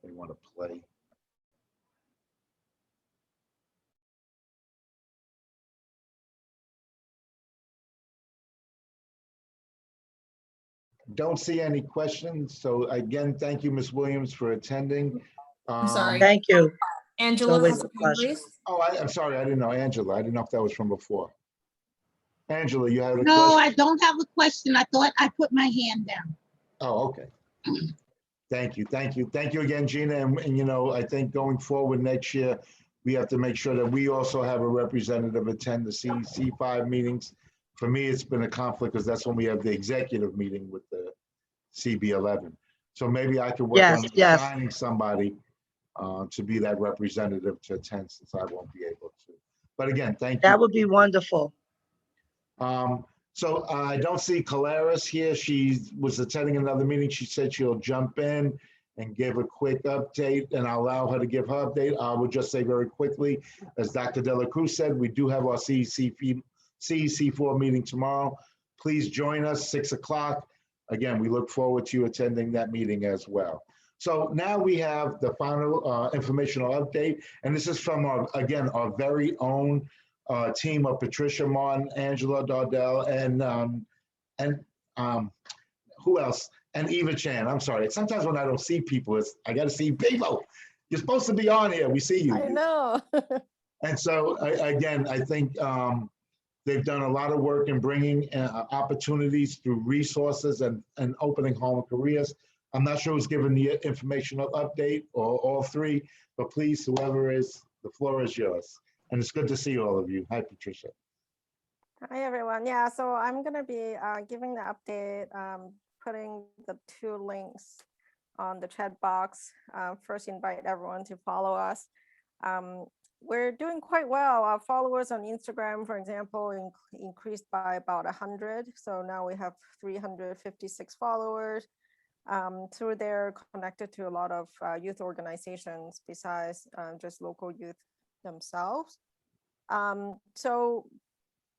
They want to play. Don't see any questions. So again, thank you, Ms. Williams, for attending. I'm sorry. Thank you. Angela always has a a hand pleasure. raised. Oh, I'm sorry. I didn't know Angela. I didn't know if that was from before. Angela, you had a No, question? I don't have a question. I thought I put my hand down. Oh, okay. Thank you. Thank you. Thank you again, Gina. And you know, I think going forward next year, we have to make sure that we also have a representative attend the C5 meetings. For me, it's been a conflict because that's when we have the executive meeting with the CB11. So maybe I could work Yes, on yes. assigning somebody to be that representative to attend, since I won't be able to. But again, thank you. That would be wonderful. So I don't see Calaris here. She was attending another meeting. She said she'll jump in and give a quick update, and I'll allow her to give her update. I will just say very quickly, as Dr. Dela Cruz said, we do have our CEC4 meeting tomorrow. Please join us, 6 o'clock. Again, we look forward to you attending that meeting as well. So now we have the final informational update, and this is from our, again, our very own team of Patricia Martin, Angela Dardell, and who else? And Eva Chan. I'm sorry. Sometimes when I don't see people, I got to see people. You're supposed to be on here. We see you. I know. And so again, I think they've done a lot of work in bringing opportunities through resources and opening home careers. I'm not sure who's given the informational update or all three, but please, whoever is, the floor is yours. And it's good to see all of you. Hi, Patricia. Hi, everyone. Yeah, so I'm going to be giving the update, putting the 2 links on the chat box. First, invite everyone to follow us. We're doing quite well. Our followers on Instagram, for example, increased by about 100. So now we have 356 followers. Through there, connected to a lot of youth organizations besides just local youth themselves. So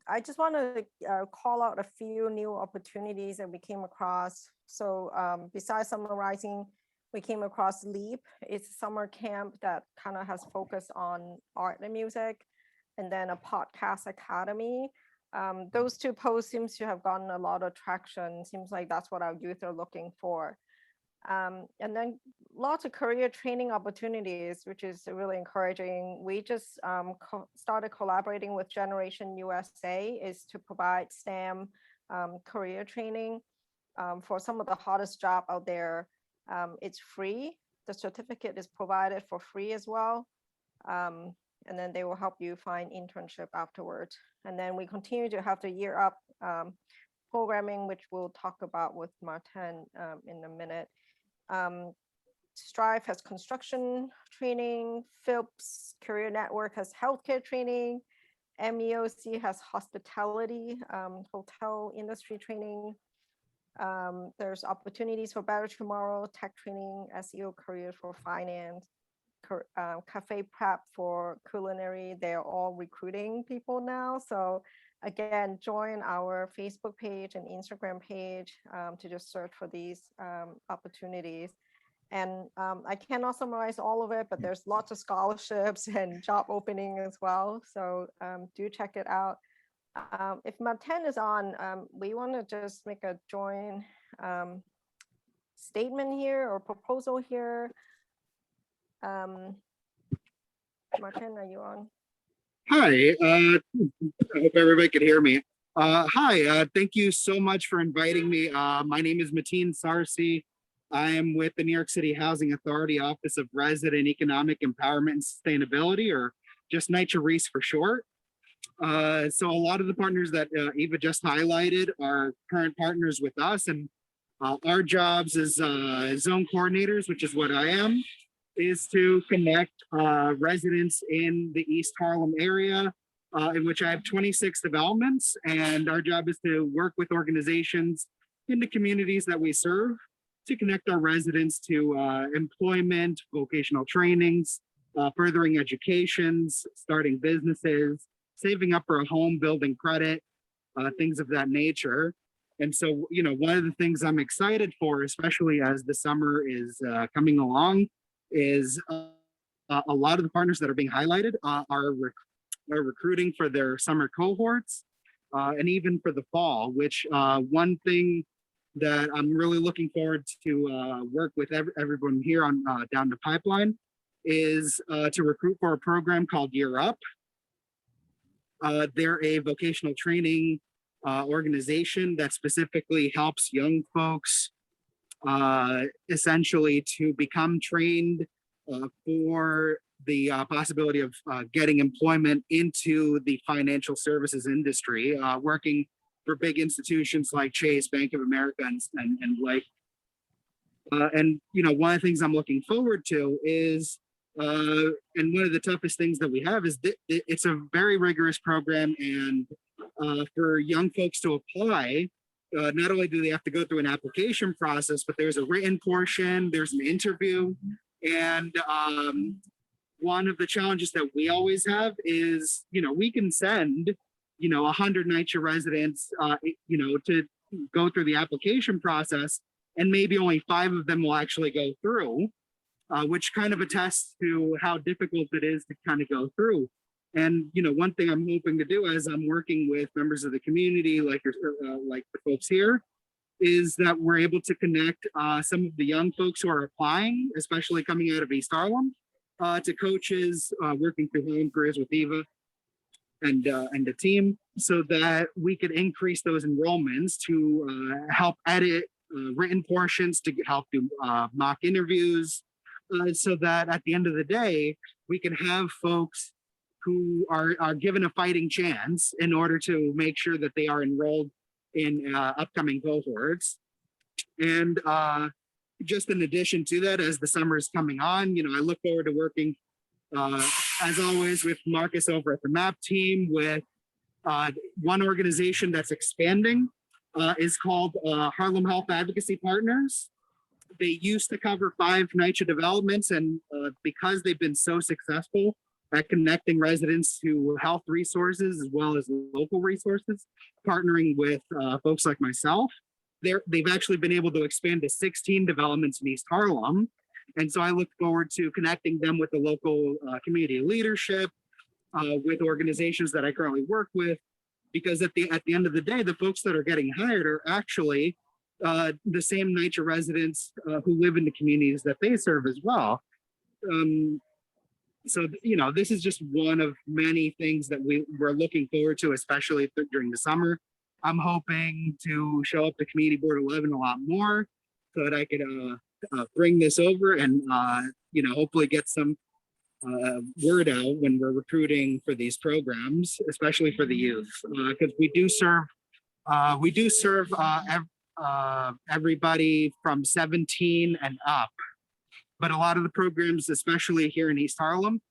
I just want to call out a few new opportunities that we came across. So besides summarizing, we came across LEAP. It's a summer camp that kind of has focused on art and music, and then a podcast academy. Those 2 posts seems to have gotten a lot of traction. Seems like that's what our youth are looking for. And then lots of career training opportunities, which is really encouraging. We just started collaborating with Generation USA is to provide STEM career training for some of the hottest job out there. It's free. The certificate is provided for free as well. And then they will help you find internship afterwards. And then we continue to have the Year Up programming, which we'll talk about with Martin in a minute. Strive has construction training, Phillips Career Network has healthcare training, MEOC has hospitality, hotel industry training. There's opportunities for Better Tomorrow, tech training, SEO careers for finance, cafe prep for culinary. They're all recruiting people now. So again, join our Facebook page and Instagram page to just search for these opportunities. And I cannot summarize all of it, but there's lots of scholarships and job opening as well. So do check it out. If Martin is on, we want to just make a joint statement here or proposal here. Martin, are you on? Hi, I hope everybody can hear me. Hi, thank you so much for inviting me. My name is Mateen Sarsi. I am with the New York City Housing Authority Office of Resident Economic Empowerment and Sustainability, or just NYCHA REES for short. So a lot of the partners that Eva just highlighted are current partners with us, and our jobs as zone coordinators, which is what I am, is to connect residents in the East Harlem area, in which I have 26 developments, and our job is to work with organizations in the communities that we serve to connect our residents to employment, vocational trainings, furthering educations, starting businesses, saving up for a home, building credit, things of that nature. And so, you know, one of the things I'm excited for, especially as the summer is coming along, is a lot of the partners that are being highlighted are recruiting for their summer cohorts and even for the fall, which one thing that I'm really looking forward to work with everyone here on down the pipeline is to recruit for a program called Year Up. They're a vocational training organization that specifically helps young folks essentially to become trained for the possibility of getting employment into the financial services industry, working for big institutions like Chase, Bank of America, and like. And you know, one of the things I'm looking forward to is, and one of the toughest things that we have is that it's a very rigorous program, and for young folks to apply, not only do they have to go through an application process, but there's a written portion, there's an interview, and one of the challenges that we always have is, you know, we can send, you know, 100 NYCHA residents, you know, to go through the application process, and maybe only 5 of them will actually go through, which kind of attests to how difficult it is to kind of go through. And, you know, one thing I'm hoping to do as I'm working with members of the community, like the folks here, is that we're able to connect some of the young folks who are applying, especially coming out of East Harlem, to coaches working through Harlem Careers with Eva and the team, so that we could increase those enrollments to help edit written portions, to help do mock interviews, so that at the end of the day, we can have folks who are given a fighting chance in order to make sure that they are enrolled in upcoming cohorts. And just in addition to that, as the summer is coming on, you know, I look forward to working, as always, with Marcus over at the MAP team, with one organization that's expanding, is called Harlem Health Advocacy Partners. They used to cover 5 NYCHA developments, and because they've been so successful at connecting residents to health resources as well as local resources, partnering with folks like myself, they've actually been able to expand to 16 developments in East Harlem. And so I look forward to connecting them with the local community leadership, with organizations that I currently work with, because at the end of the day, the folks that are getting hired are actually the same NYCHA residents who live in the communities that they serve as well. So, you know, this is just one of many things that we're looking forward to, especially during the summer. I'm hoping to show up to Community Board 11 a lot more, so that I could bring this over and, you know, hopefully get some word out when we're recruiting for these programs, especially for the youth, because we do serve everybody from 17 and up. But a lot of the programs, especially here in East Harlem,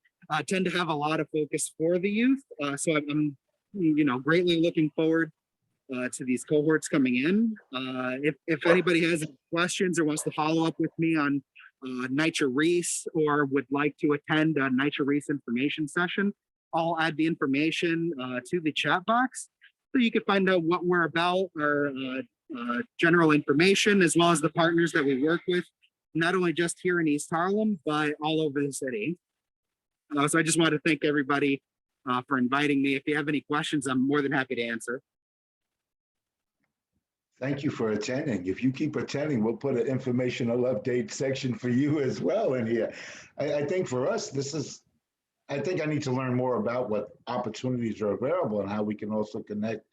tend to have a lot of focus for the youth. So I'm, you know, greatly looking forward to these cohorts coming in. If anybody has questions or wants to follow up with me on NYCHA Reese, or would like to attend a NYCHA Reese information session, I'll add the information to the chat box, so you can find out what we're about, our general information, as well as the partners that we work with, not only just here in East Harlem, but all over the city. So I just want to thank everybody for inviting me. If you have any questions, I'm more than happy to answer. Thank you for attending. If you keep attending, we'll put an informational update section for you as well in here. I think for us, I think I need to learn more about what opportunities are available and how we can also connect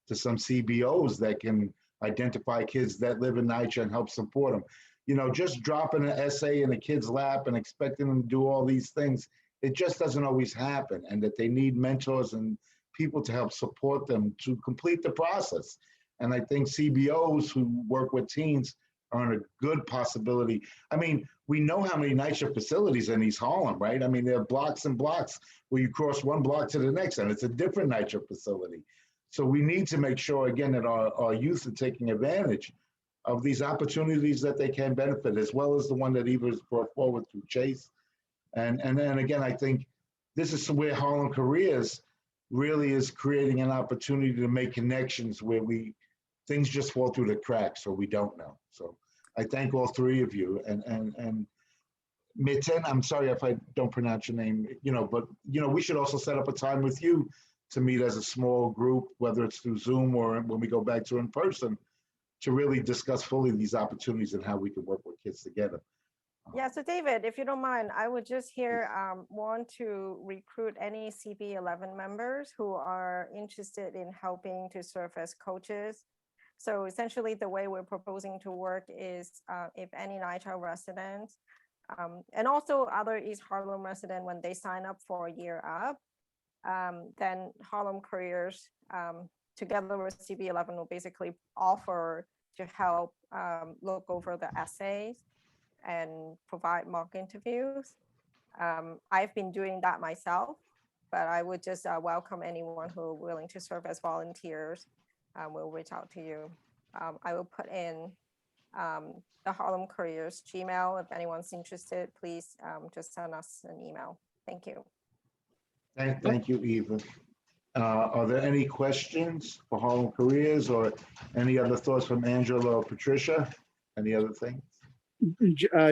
to some CBOs that can identify kids that live in NYCHA and help support them. You know, just dropping an essay in a kid's lap and expecting them to do all these things, it just doesn't always happen, and that they need mentors and people to help support them to complete the process. And I think CBOs who work with teens are a good possibility. I mean, we know how many NYCHA facilities in East Harlem, right? I mean, there are blocks and blocks where you cross one block to the next, and it's a different NYCHA facility. So we need to make sure, again, that our youth are taking advantage of these opportunities that they can benefit, as well as the one that Eva has brought forward through Chase. And then again, I think this is where Harlem Careers really is creating an opportunity to make connections where things just fall through the cracks or we don't know. So I thank all three of you, and Mitten, I'm sorry if I don't pronounce your name, but we should also set up a time with you to meet as a small group, whether it's through Zoom or when we go back to in person, to really discuss fully these opportunities and how we can work with kids together. Yeah, so David, if you don't mind, I would just here want to recruit any CB11 members who are interested in helping to serve as coaches. So essentially the way we're proposing to work is if any NYCHA residents and also other East Harlem resident, when they sign up for a year up, then Harlem Careers together with CB11 will basically offer to help look over the essays and provide mock interviews. I've been doing that myself, but I would just welcome anyone who are willing to serve as volunteers. We'll reach out to you. I will put in the Harlem Careers Gmail. If anyone's interested, please just send us an email. Thank you. Thank you, Eva. Are there any questions for Harlem Careers or any other thoughts from Angela or Patricia? Any other things?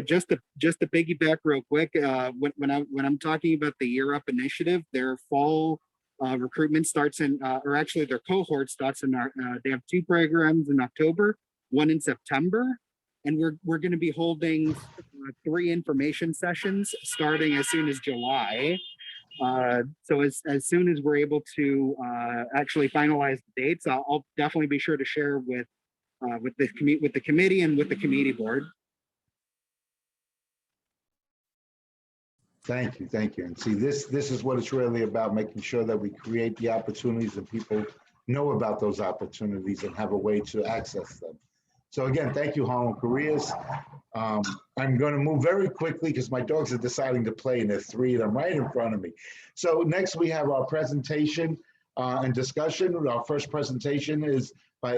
Just to piggyback real quick, when I'm talking about the Year Up initiative, their fall recruitment starts in, or actually their cohort starts in they have 2 programs in October, 1 in September, and we're going to be holding 3 information sessions starting as soon as July. So as soon as we're able to actually finalize the dates, I'll definitely be sure to share with the committee and with the committee board. Thank you. And see, this is what it's really about, making sure that we create the opportunities and people know about those opportunities and have a way to access them. So again, thank you, Harlem Careers. I'm going to move very quickly because my dogs are deciding to play and there's 3 of them right in front of me. So next we have our presentation and discussion. Our first presentation is by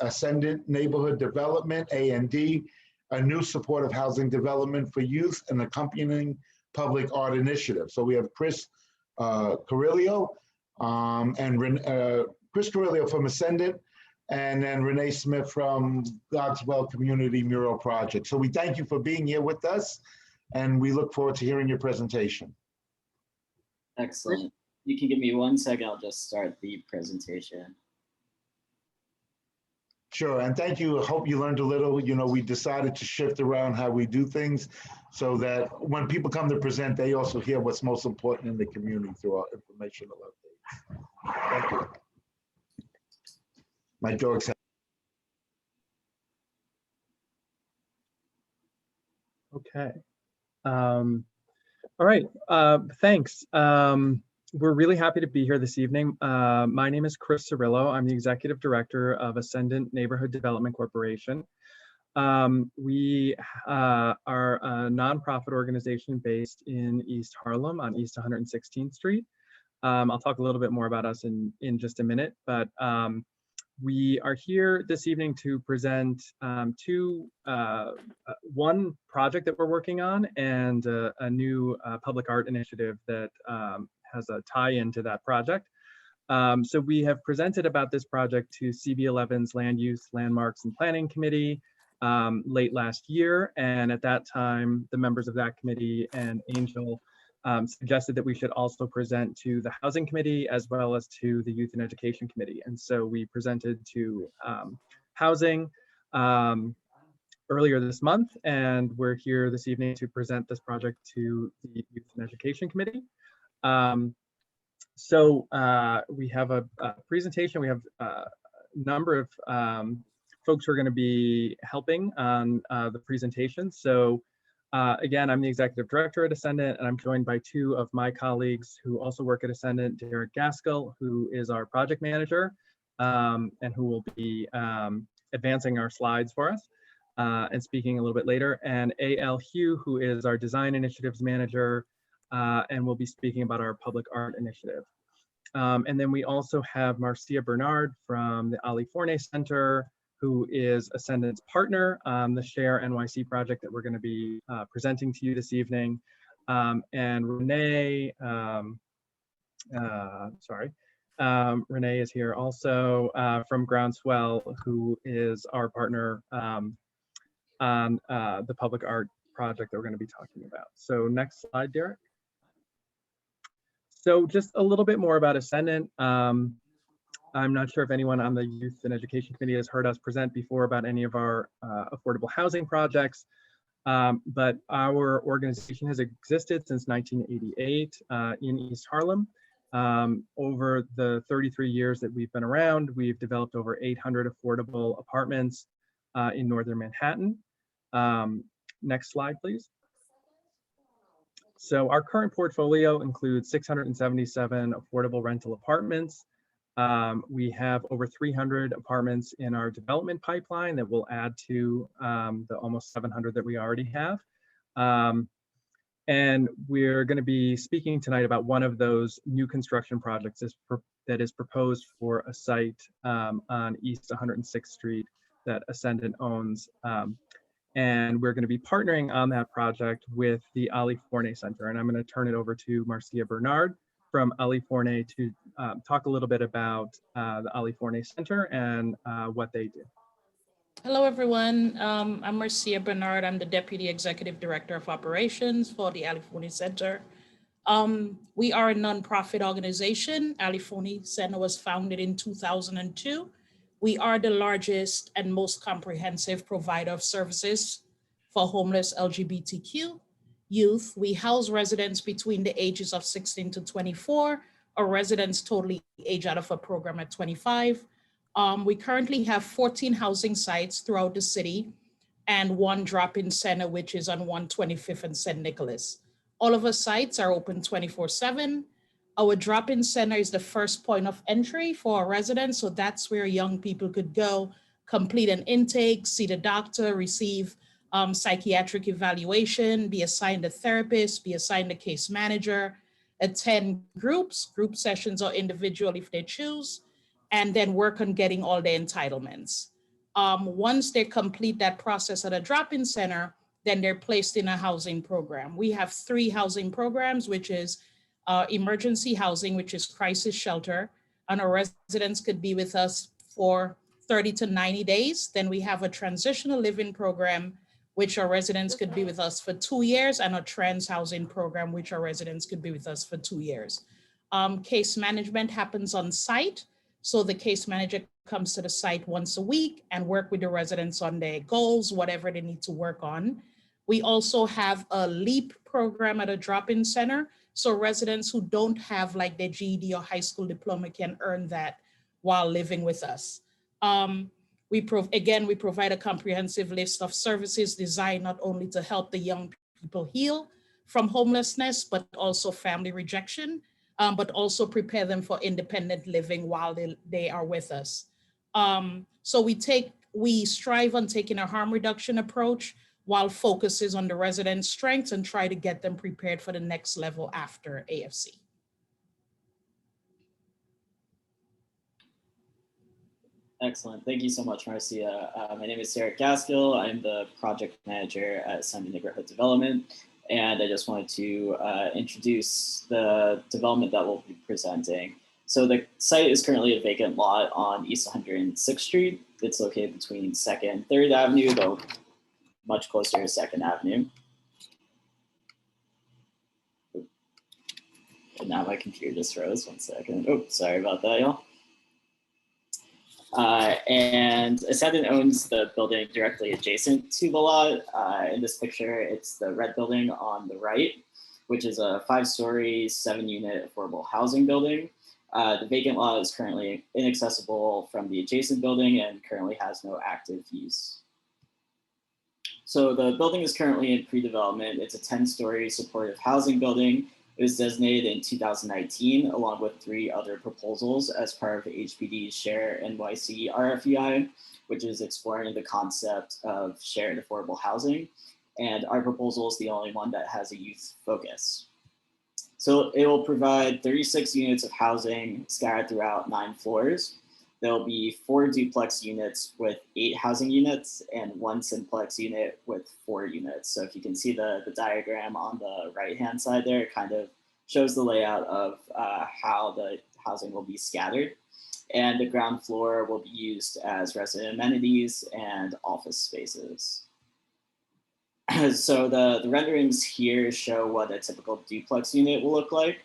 Ascendant Neighborhood Development, A&D, a new supportive housing development for youth and accompanying public art initiative. So we have Chris Carrillo and Chris Carrillo from Ascendant, and then Renee Smith from Groundswell Community Mural Project. So we thank you for being here with us, and we look forward to hearing your presentation. Excellent. You can give me 1 second, I'll just start the presentation. Sure, and thank you. I hope you learned a little. We decided to shift around how we do things so that when people come to present, they also hear what's most important in the community through our informational updates. Thank you. My dogs have. Okay. All right. Thanks. We're really happy to be here this evening. My name is Chris Cirillo. I'm the Executive Director of Ascendant Neighborhood Development Corporation. We are a nonprofit organization based in East Harlem on East 116th Street. I'll talk a little bit more about us in just a minute, but we are here this evening to present one project that we're working on and a new public art initiative that has a tie-in to that project. So we have presented about this project to CB11's Land Use, Landmarks, and Planning Committee late last year. And at that time, the members of that committee and Angel suggested that we should also present to the Housing Committee as well as to the Youth and Education Committee. And so we presented to Housing earlier this month, and we're here this evening to present this project to the Youth and Education Committee. So we have a presentation. We have a number of folks who are going to be helping on the presentation. So again, I'm the Executive Director at Ascendant, and I'm joined by 2 of my colleagues who also work at Ascendant, Derek Gaskell, who is our project manager, and who will be advancing our slides for us and speaking a little bit later, and A.L. Hugh, who is our Design Initiatives Manager, and we'll be speaking about our public art initiative. And then we also have Marcia Bernard from the Ali Forney Center, who is Ascendant's partner on the Share NYC project that we're going to be presenting to you this evening. And Renee, Renee is here also from Groundswell, who is our partner on the public art project that we're going to be talking about. So next slide, Derek. So just a little bit more about Ascendant. I'm not sure if anyone on the Youth and Education Committee has heard us present before about any of our affordable housing projects, but our organization has existed since 1988 in East Harlem. Over the 33 years that we've been around, we've developed over 800 affordable apartments in Northern Manhattan. Next slide, please. So our current portfolio includes 677 affordable rental apartments. We have over 300 apartments in our development pipeline that will add to the almost 700 that we already have. And we're going to be speaking tonight about one of those new construction projects that is proposed for a site on East 106th Street that Ascendant owns. And we're going to be partnering on that project with the Ali Forney Center. And I'm going to turn it over to Marcia Bernard from Ali Forney to talk a little bit about the Ali Forney Center and what they do. Hello, everyone. I'm Marcia Bernard. I'm the Deputy Executive Director of Operations for the Ali Forney Center. We are a nonprofit organization. Ali Forney Center was founded in 2002. We are the largest and most comprehensive provider of services for homeless LGBTQ youth. We house residents between the ages of 16 to 24, or residents totally age out of a program at 25. We currently have 14 housing sites throughout the city and one drop-in center, which is on 125th and St. Nicholas. All of our sites are open 24/7. Our drop-in center is the first point of entry for our residents. So that's where young people could go, complete an intake, see the doctor, receive psychiatric evaluation, be assigned a therapist, be assigned a case manager, attend group sessions or individual if they choose, and then work on getting all their entitlements. Once they complete that process at a drop-in center, then they're placed in a housing program. We have 3 housing programs, which is emergency housing, which is crisis shelter, and our residents could be with us for 30 to 90 days. Then we have a transitional living program, which our residents could be with us for 2 years, and a trans housing program, which our residents could be with us for 2 years. Case management happens on site. So the case manager comes to the site once a week and work with the residents on their goals, whatever they need to work on. We also have a LEAP program at a drop-in center. So residents who don't have like their GED or high school diploma can earn that while living with us. We provide a comprehensive list of services designed not only to help the young people heal from homelessness, but also family rejection, but also prepare them for independent living while they are with us. So we strive on taking a harm reduction approach while focuses on the residents' strengths and try to get them prepared for the next level after AFC. Excellent. Thank you so much, Marcia. My name is Sarah Gaskill. I'm the project manager at Ascendant Neighborhood Development. And I just wanted to introduce the development that we'll be presenting. So the site is currently a vacant lot on East 106th Street. It's located between 2nd and 3rd Avenue, though much closer to 2nd Avenue. And now my computer just froze, 1 second. Oh, sorry about that, y'all. And Ascendant owns the building directly adjacent to the lot. In this picture, it's the red building on the right, which is a 5-story, 7-unit affordable housing building. The vacant lot is currently inaccessible from the adjacent building and currently has no active use. So the building is currently in pre-development. It's a 10-story supportive housing building. It was designated in 2019 along with 3 other proposals as part of HPD's Share NYC RFEI, which is exploring the concept of shared affordable housing. And our proposal is the only one that has a youth focus. So it will provide 36 units of housing scattered throughout 9 floors. There'll be 4 duplex units with 8 housing units and 1 simplex unit with 4 units. So if you can see the diagram on the right-hand side there, it kind of shows the layout of how the housing will be scattered. And the ground floor will be used as resident amenities and office spaces. So the renderings here show what a typical duplex unit will look like.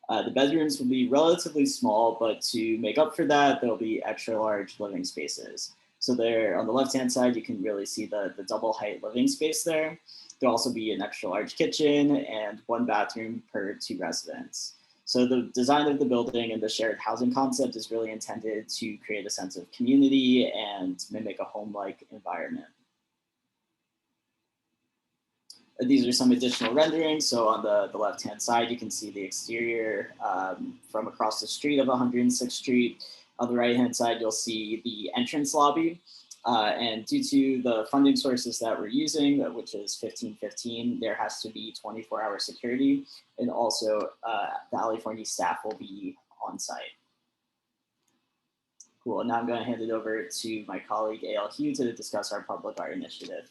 The bedrooms will be relatively small, but to make up for that, there'll be extra large living spaces. So there on the left-hand side, you can really see the double height living space there. There'll also be an extra large kitchen and 1 bathroom per 2 residents. So the design of the building and the shared housing concept is really intended to create a sense of community and mimic a home-like environment. These are some additional renderings. So on the left-hand side, you can see the exterior from across the street of 106th Street. On the right-hand side, you'll see the entrance lobby. And due to the funding sources that we're using, which is 1515, there has to be 24-hour security. And also the Forney staff will be on site. Cool, now I'm gonna hand it over to my colleague A.L. Hugh to discuss our public art initiative.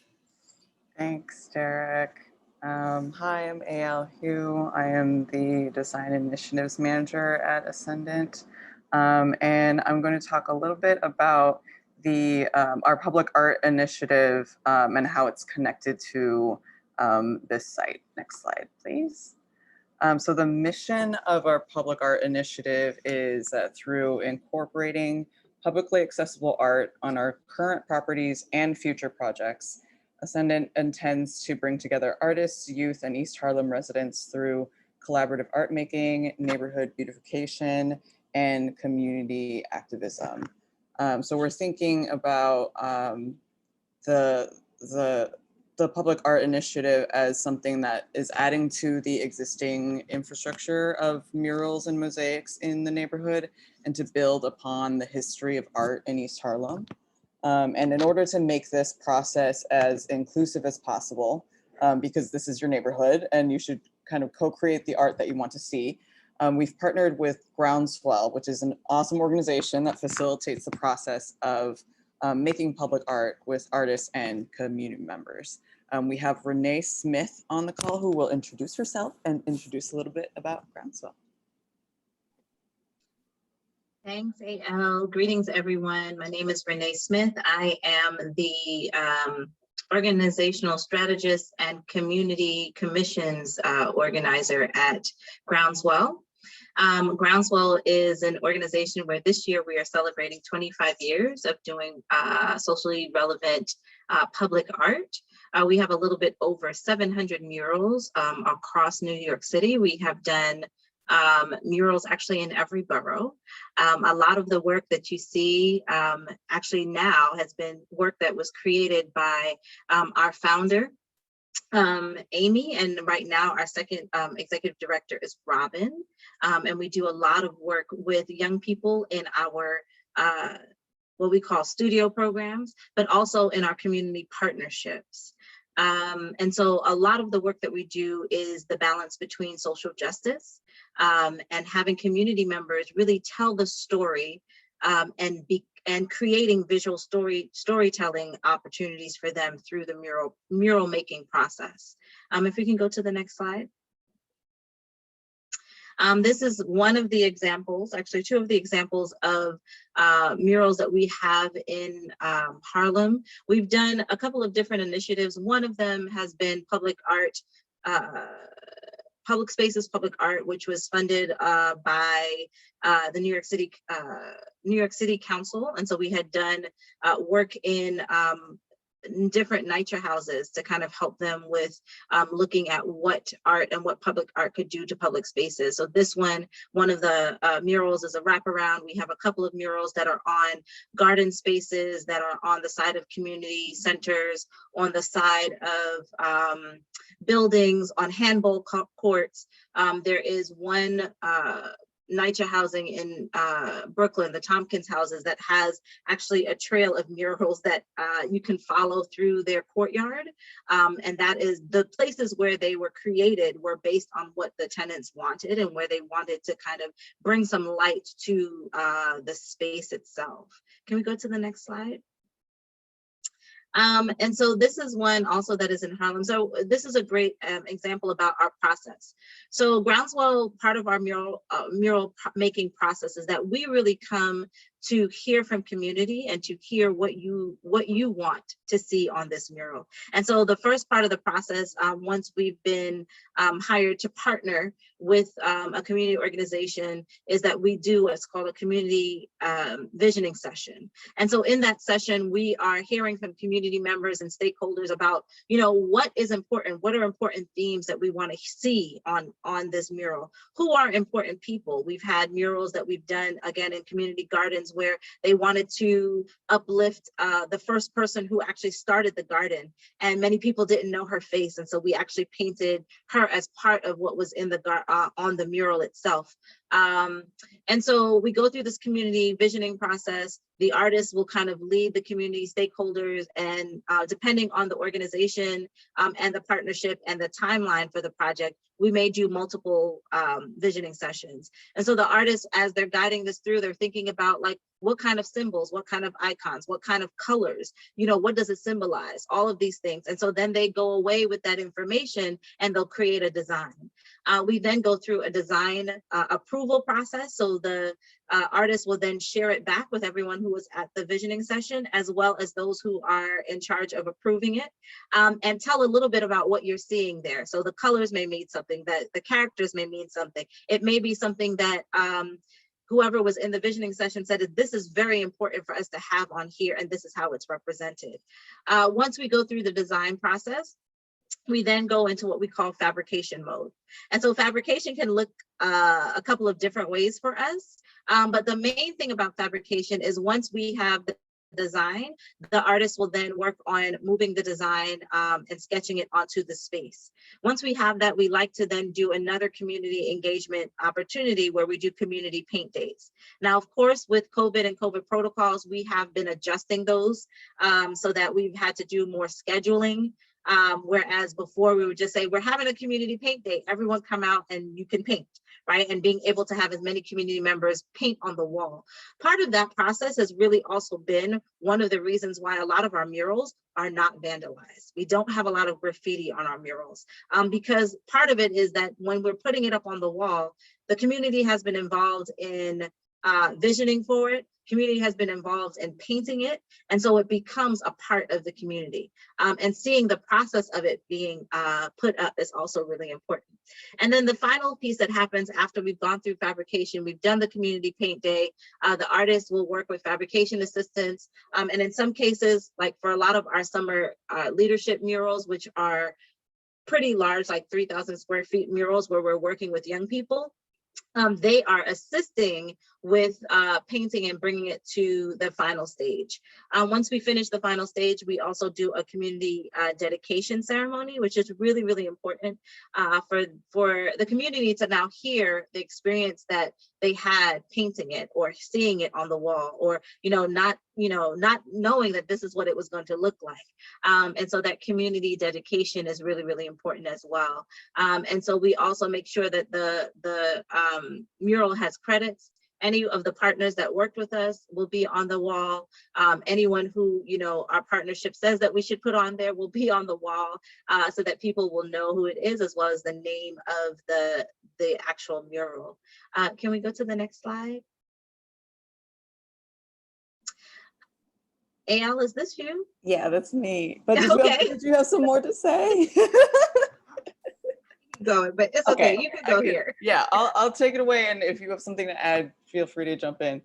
Thanks, Derek. Hi, I'm A.L. Hugh. I am the Design Initiatives Manager at Ascendant. And I'm going to talk a little bit about our public art initiative and how it's connected to this site. Next slide, please. So the mission of our public art initiative is through incorporating publicly accessible art on our current properties and future projects. Ascendant intends to bring together artists, youth, and East Harlem residents through collaborative art making, neighborhood beautification, and community activism. So we're thinking about the public art initiative as something that is adding to the existing infrastructure of murals and mosaics in the neighborhood and to build upon the history of art in East Harlem. And in order to make this process as inclusive as possible, because this is your neighborhood and you should kind of co-create the art that you want to see, we've partnered with Groundswell, which is an awesome organization that facilitates the process of making public art with artists and community members. We have Renee Smith on the call who will introduce herself and introduce a little bit about Groundswell. Thanks, AL. Greetings, everyone. My name is Renee Smith. I am the organizational strategist and community commissions organizer at Groundswell. Groundswell is an organization where this year we are celebrating 25 years of doing socially relevant public art. We have a little bit over 700 murals across New York City. We have done murals actually in every borough. A lot of the work that you see actually now has been work that was created by our founder, Amy, and right now our second executive director is Robin. And we do a lot of work with young people in our what we call studio programs, but also in our community partnerships. And so a lot of the work that we do is the balance between social justice and having community members really tell the story and creating visual storytelling opportunities for them through the mural making process. If we can go to the next slide. This is one of the examples, actually 2 of the examples of murals that we have in Harlem. We've done a couple of different initiatives. One of them has been public art, public spaces, public art, which was funded by the New York City Council. And so we had done work in different NYCHA houses to kind of help them with looking at what art and what public art could do to public spaces. So this one of the murals is a wraparound. We have a couple of murals that are on garden spaces, that are on the side of community centers, on the side of buildings, on handball courts. There is one NYCHA housing in Brooklyn, the Tompkins houses, that has actually a trail of murals that you can follow through their courtyard. And that is the places where they were created were based on what the tenants wanted and where they wanted to kind of bring some light to the space itself. Can we go to the next slide? And so this is one also that is in Harlem. So this is a great example about our process. So Groundswell, part of our mural making process is that we really come to hear from community and to hear what you want to see on this mural. And so the first part of the process, once we've been hired to partner with a community organization, is that we do what's called a community visioning session. And so in that session, we are hearing from community members and stakeholders about, what is important, what are important themes that we want to see on this mural, who are important people. We've had murals that we've done, again, in community gardens where they wanted to uplift the first person who actually started the garden, and many people didn't know her face, and so we actually painted her as part of what was in the on the mural itself. And so we go through this community visioning process. The artist will kind of lead the community stakeholders, and depending on the organization and the partnership and the timeline for the project, we may do multiple visioning sessions. And so the artists, as they're guiding this through, they're thinking about like, what kind of symbols, what kind of icons, what kind of colors, what does it symbolize, all of these things. And so then they go away with that information and they'll create a design. We then go through a design approval process. So the artist will then share it back with everyone who was at the visioning session, as well as those who are in charge of approving it, and tell a little bit about what you're seeing there. So the colors may mean something, that the characters may mean something. It may be something that whoever was in the visioning session said that this is very important for us to have on here, and this is how it's represented. Once we go through the design process, we then go into what we call fabrication mode. And so fabrication can look a couple of different ways for us. But the main thing about fabrication is once we have the design, the artist will then work on moving the design and sketching it onto the space. Once we have that, we like to then do another community engagement opportunity where we do community paint days. Now, of course, with COVID and COVID protocols, we have been adjusting those so that we've had to do more scheduling. Whereas before we would just say, we're having a community paint day, everyone come out and you can paint, right? And being able to have as many community members paint on the wall. Part of that process has really also been one of the reasons why a lot of our murals are not vandalized. We don't have a lot of graffiti on our murals because part of it is that when we're putting it up on the wall, the community has been involved in visioning for it. Community has been involved in painting it. And so it becomes a part of the community. And seeing the process of it being put up is also really important. And then the final piece that happens after we've gone through fabrication, we've done the community paint day, the artists will work with fabrication assistants. And in some cases, like for a lot of our summer leadership murals, which are pretty large, like 3,000 square feet murals where we're working with young people, they are assisting with painting and bringing it to the final stage. Once we finish the final stage, we also do a community dedication ceremony, which is really, really important for the community to now hear the experience that they had painting it or seeing it on the wall, or not knowing that this is what it was going to look like. And so that community dedication is really, really important as well. And so we also make sure that the mural has credits. Any of the partners that worked with us will be on the wall. Anyone who, our partnership says that we should put on there will be on the wall so that people will know who it is, as well as the name of the actual mural. Can we go to the next slide? Al, is this you? Yeah, that's me. But did you have some more to say? Going, but it's okay. You can go here. Yeah, I'll take it away, and if you have something to add, feel free to jump in.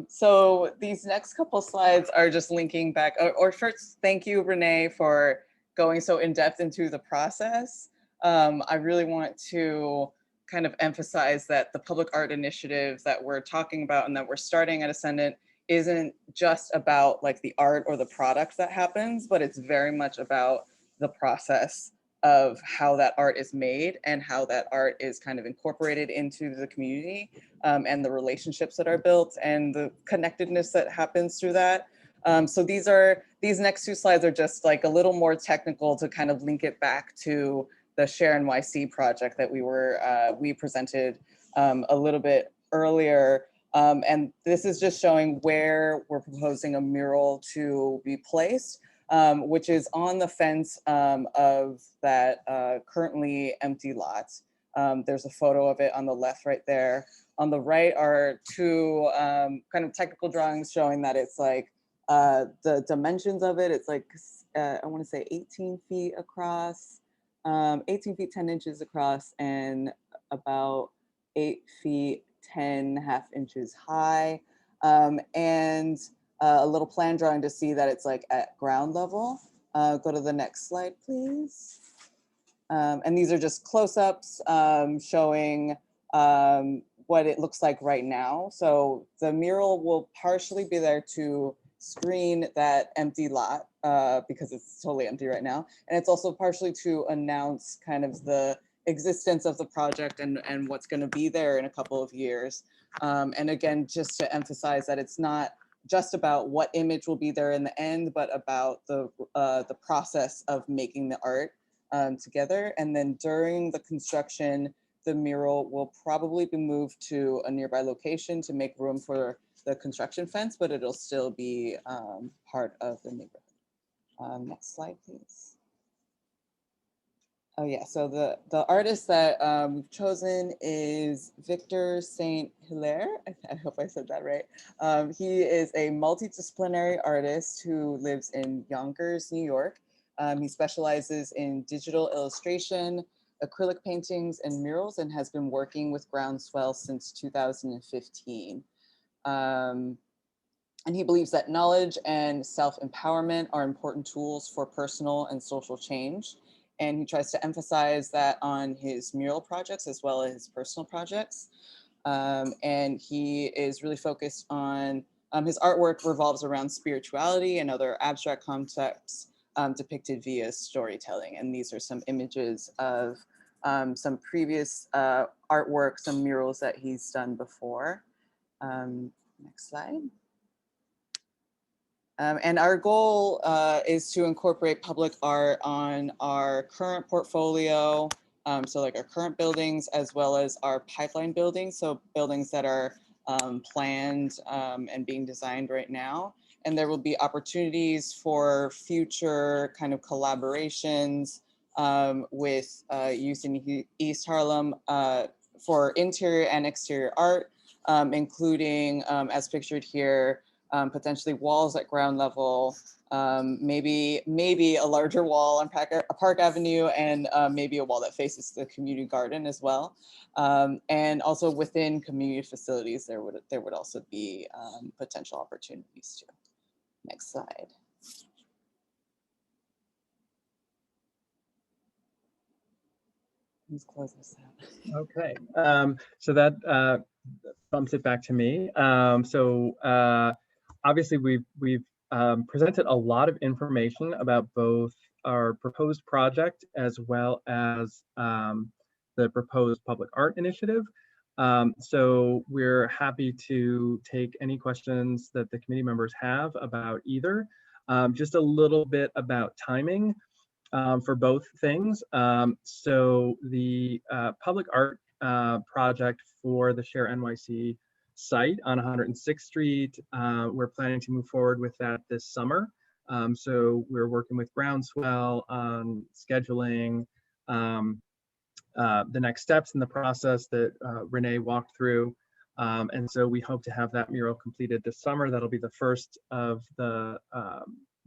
So these next couple slides are just linking back. Or first, thank you, Renee, for going so in depth into the process. I really want to kind of emphasize that the public art initiative that we're talking about and that we're starting at Ascendant isn't just about like the art or the product that happens, but it's very much about the process of how that art is made and how that art is kind of incorporated into the community and the relationships that are built and the connectedness that happens through that. So these next two slides are just like a little more technical to kind of link it back to the Share NYC project that we presented a little bit earlier. And this is just showing where we're proposing a mural to be placed. which is on the fence of that currently empty lot. There's a photo of it on the left right there. On the right are two kind of technical drawings showing that it's like the dimensions of it. It's like, I want to say 18 feet across, 18 feet, 10 inches across, and about 8 feet, 10.5 inches high. And a little plan drawing to see that it's like at ground level. Go to the next slide, please. And these are just close-ups showing what it looks like right now. So the mural will partially be there to screen that empty lot because it's totally empty right now. And it's also partially to announce kind of the existence of the project and what's going to be there in a couple of years. And again, just to emphasize that it's not just about what image will be there in the end, but about the process of making the art together. And then during the construction, the mural will probably be moved to a nearby location to make room for the construction fence, but it'll still be part of the neighborhood. Next slide, please. Oh yeah, so the artist that we've chosen is Victor St. Hilaire. I hope I said that right. He is a multidisciplinary artist who lives in Yonkers, New York. He specializes in digital illustration, acrylic paintings, and murals, and has been working with Groundswell since 2015. And he believes that knowledge and self-empowerment are important tools for personal and social change. And he tries to emphasize that on his mural projects as well as his personal projects. And he is really focused on, his artwork revolves around spirituality and other abstract concepts depicted via storytelling. And these are some images of some previous artwork, some murals that he's done before. Next slide. And our goal is to incorporate public art on our current portfolio, so like our current buildings as well as our pipeline buildings, so buildings that are planned and being designed right now. And there will be opportunities for future kind of collaborations with youth in East Harlem for interior and exterior art, including, as pictured here, potentially walls at ground level, maybe a larger wall on Park Avenue, and maybe a wall that faces the community garden as well. And also within community facilities, there would also be potential opportunities too. Next slide. Let's close this out. Okay, so that bumps it back to me. Obviously we've presented a lot of information about both our proposed project as well as the proposed public art initiative. So we're happy to take any questions that the committee members have about either. Just a little bit about timing for both things. So the public art project for the Share NYC site on 106th Street, we're planning to move forward with that this summer. So we're working with Groundswell on scheduling the next steps in the process that Renee walked through. And so we hope to have that mural completed this summer. That'll be the first of the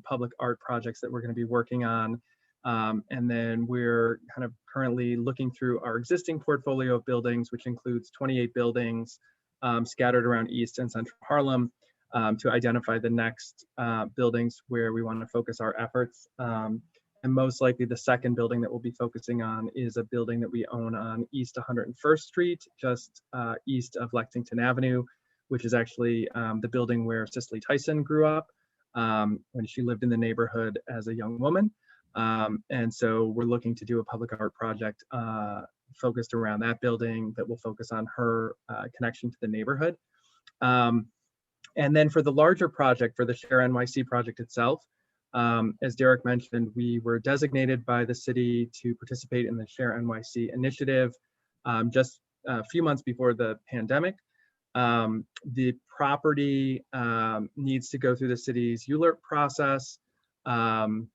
public art projects that we're going to be working on. And then we're kind of currently looking through our existing portfolio of buildings, which includes 28 buildings scattered around East and Central Harlem, to identify the next buildings where we want to focus our efforts. And most likely the second building that we'll be focusing on is a building that we own on East 101st Street, just east of Lexington Avenue, which is actually the building where Cicely Tyson grew up when she lived in the neighborhood as a young woman. And so we're looking to do a public art project focused around that building that will focus on her connection to the neighborhood. And then for the larger project, for the Share NYC project itself, as Derek mentioned, we were designated by the city to participate in the Share NYC initiative just a few months before the pandemic. The property needs to go through the city's ULURP process. That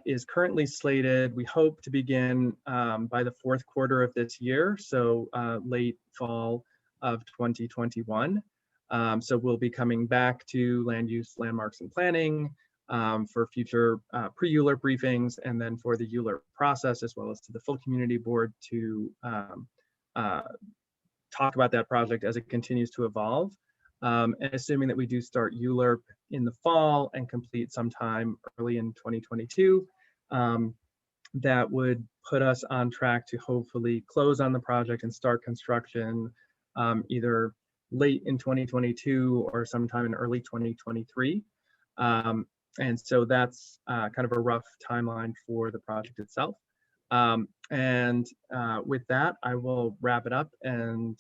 is currently slated. We hope to begin by the fourth quarter of this year, so late fall of 2021. So we'll be coming back to land use, landmarks, and planning for future pre-ULURP briefings, and then for the ULURP process, as well as to the full community board to talk about that project as it continues to evolve. And assuming that we do start ULURP in the fall and complete sometime early in 2022, that would put us on track to hopefully close on the project and start construction either late in 2022 or sometime in early 2023. And so that's kind of a rough timeline for the project itself. With that, I will wrap it up. And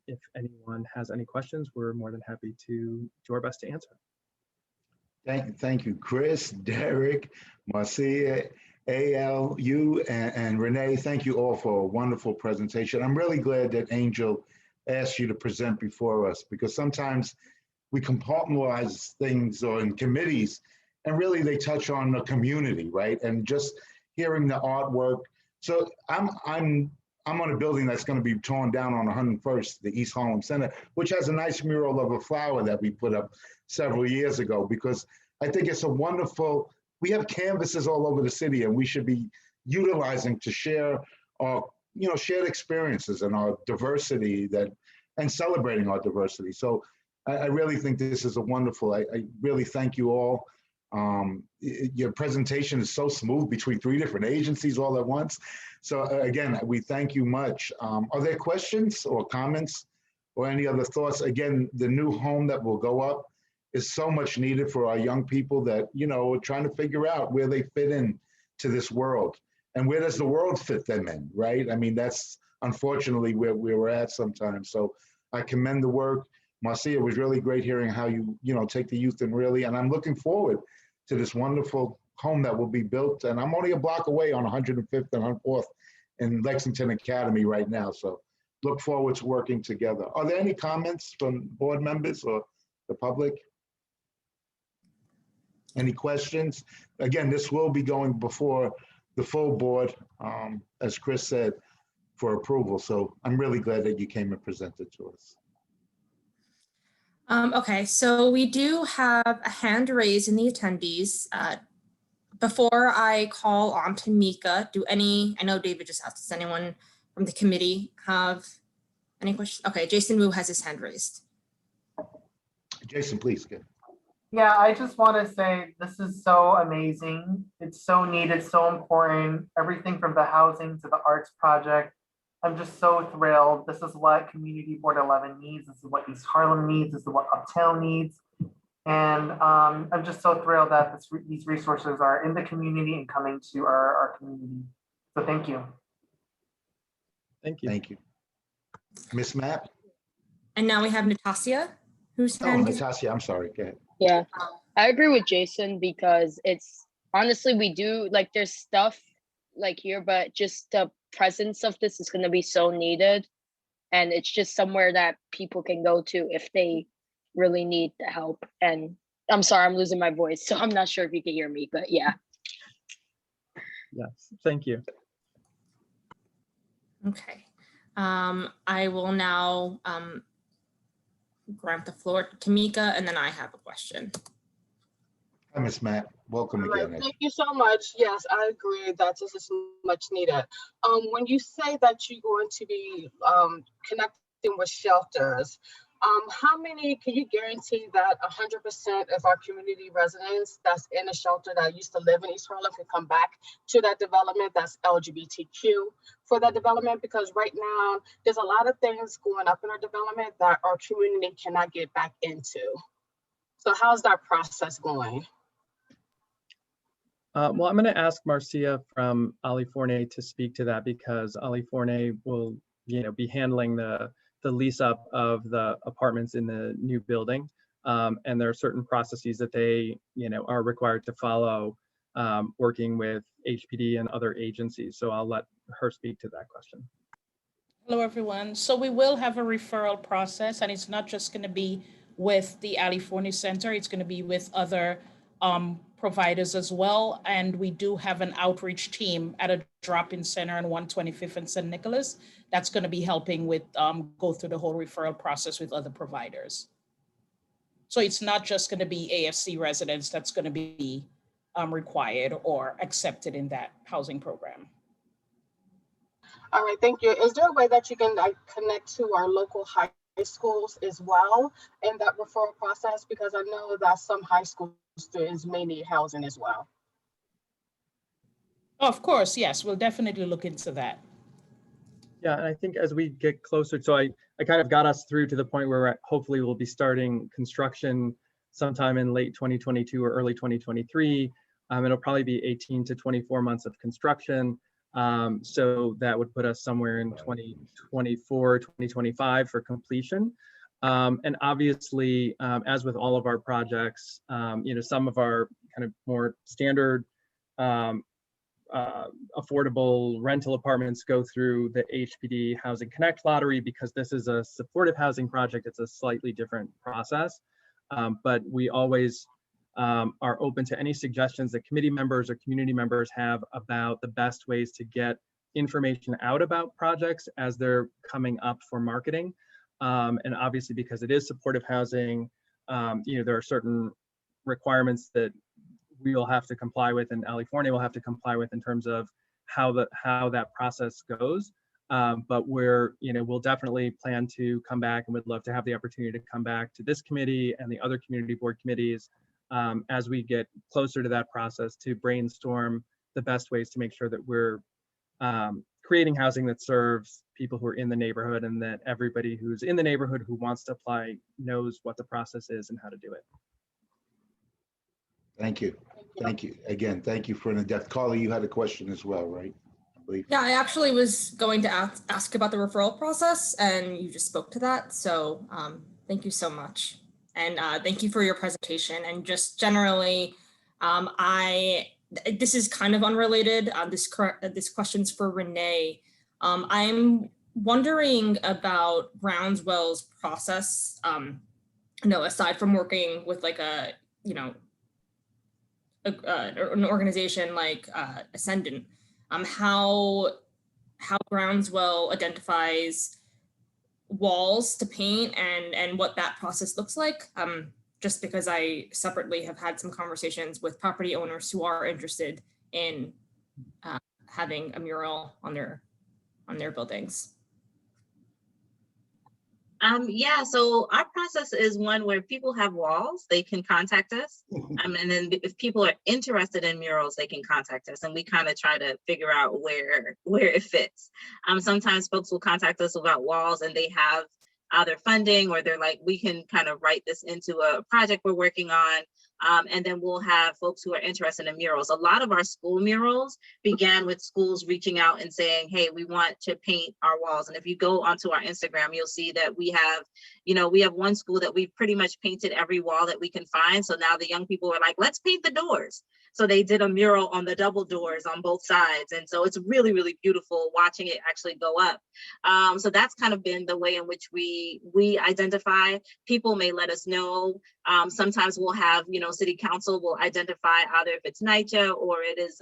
if anyone has any questions, we're more than happy to do our best to answer. Thank you, Chris, Derek, Marcia, AL, you, and Renee. Thank you all for a wonderful presentation. I'm really glad that Angel asked you to present before us, because sometimes we compartmentalize things or in committees, and really they touch on the community, right? And just hearing the artwork. So I'm on a building that's going to be torn down on 101st, the East Harlem Center, which has a nice mural of a flower that we put up several years ago, because I think it's a wonderful, we have canvases all over the city, and we should be utilizing to share our, shared experiences and our diversity and celebrating our diversity. So I really think this is a wonderful, I really thank you all. Your presentation is so smooth between 3 different agencies all at once. So again, we thank you much. Are there questions or comments or any other thoughts? Again, the new home that will go up is so much needed for our young people that, are trying to figure out where they fit in to this world, and where does the world fit them in, right? I mean, that's unfortunately where we're at sometimes. So I commend the work. Marcia, it was really great hearing how you, take the youth and I'm looking forward to this wonderful home that will be built. And I'm only a block away on 105th and 104th in Lexington Academy right now. So look forward to working together. Are there any comments from board members or the public? Any questions? Again, this will be going before the full board, as Chris said, for approval. So I'm really glad that you came and presented to us. Okay, so we do have a hand raised in the attendees. Before I call on to Mika, I know David just asked, does anyone from the committee have any questions? Okay, Jason Wu has his hand raised. Jason, please. Go. Yeah, I just want to say this is so amazing. It's so needed, so important. Everything from the housing to the arts project. I'm just so thrilled. This is what Community Board 11 needs. This is what East Harlem needs. This is what Uptown needs. And I'm just so thrilled that these resources are in the community and coming to our community. So thank you. Thank you. Thank you. Miss Mapp? And now we have Natasha, who's hand is. Natasha, I'm sorry, go ahead. Yeah, I agree with Jason, because it's honestly, we do there's stuff here, but just the presence of this is going to be so needed, and it's just somewhere that people can go to if they really need the help. And I'm sorry, I'm losing my voice, so I'm not sure if you can hear me, but yeah. Yes, thank you. Okay, I will now grant the floor to Mika, and then I have a question. Hi, Ms. Matt. Welcome again. Thank you so much. Yes, I agree that this is much needed. When you say that you're going to be connecting with shelters, how many can you guarantee that 100% of our community residents that's in a shelter that used to live in East Harlem can come back to that development that's LGBTQ for that development? Because right now there's a lot of things going up in our development that our community cannot get back into. So how's that process going? Well, I'm going to ask Marcia from Ali Forney to speak to that, because Ali Forney will, be handling the lease up of the apartments in the new building, and there are certain processes that they, are required to follow, working with HPD and other agencies. So I'll let her speak to that question. Hello, everyone. So we will have a referral process, and it's not just going to be with the Ali Forney Center. It's going to be with other providers as well. And we do have an outreach team at a drop-in center on 125th and St. Nicholas that's going to be helping with go through the whole referral process with other providers. So it's not just going to be AFC residents that's going to be required or accepted in that housing program. All right, thank you. Is there a way that you can connect to our local high schools as well in that referral process? Because I know that some high school students may need housing as well. Of course, yes, we'll definitely look into that. Yeah, and I think as we get closer, so I kind of got us through to the point where hopefully we'll be starting construction sometime in late 2022 or early 2023. It'll probably be 18 to 24 months of construction. So that would put us somewhere in 2024, 2025 for completion. And obviously, as with all of our projects, some of our kind of more standard affordable rental apartments go through the HPD Housing Connect lottery. Because this is a supportive housing project, it's a slightly different process. But we always are open to any suggestions that committee members or community members have about the best ways to get information out about projects as they're coming up for marketing. And obviously, because it is supportive housing, there are certain requirements that we will have to comply with, and Ali Forney will have to comply with in terms of how that process goes. But we'll definitely plan to come back, and would love to have the opportunity to come back to this committee and the other community board committees as we get closer to that process to brainstorm the best ways to make sure that we're creating housing that serves people who are in the neighborhood, and that everybody who's in the neighborhood who wants to apply knows what the process is and how to do it. Thank you. Thank you. Again, thank you for an in-depth. Carly, you had a question as well, right? I believe. Yeah, I actually was going to ask about the referral process, and you just spoke to that. So thank you so much. And thank you for your presentation. And just generally, this is kind of unrelated. This question's for Renee. I'm wondering about Groundswell's process. Aside from working with like an organization like Ascendant, how Groundswell identifies walls to paint and what that process looks like. Just because I separately have had some conversations with property owners who are interested in having a mural on their buildings. Yeah, so our process is one where people have walls, they can contact us. And then if people are interested in murals, they can contact us, and we kind of try to figure out where it fits. Sometimes folks will contact us about walls and they have either funding, or they're like, we can kind of write this into a project we're working on. And then we'll have folks who are interested in murals. A lot of our school murals began with schools reaching out and saying, hey, we want to paint our walls. And if you go onto our Instagram, you'll see that we have one school that we've pretty much painted every wall that we can find. So now the young people are like, let's paint the doors. So they did a mural on the double doors on both sides. And so it's really, really beautiful watching it actually go up. So that's kind of been the way in which we identify. People may let us know. Sometimes we'll have, city council will identify either if it's NYCHA or it is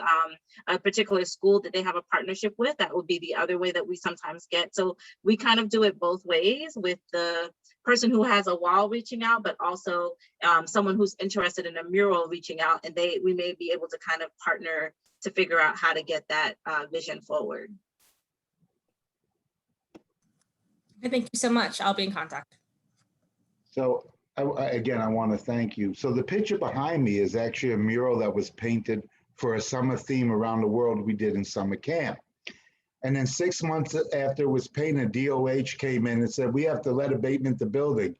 a particular school that they have a partnership with. That would be the other way that we sometimes get. So we kind of do it both ways, with the person who has a wall reaching out, but also someone who's interested in a mural reaching out, and we may be able to kind of partner to figure out how to get that vision forward. Thank you so much. I'll be in contact. So again, I want to thank you. So the picture behind me is actually a mural that was painted for a summer theme around the world we did in summer camp. And then 6 months after it was painted, DOH came in and said, we have to let abatement the building.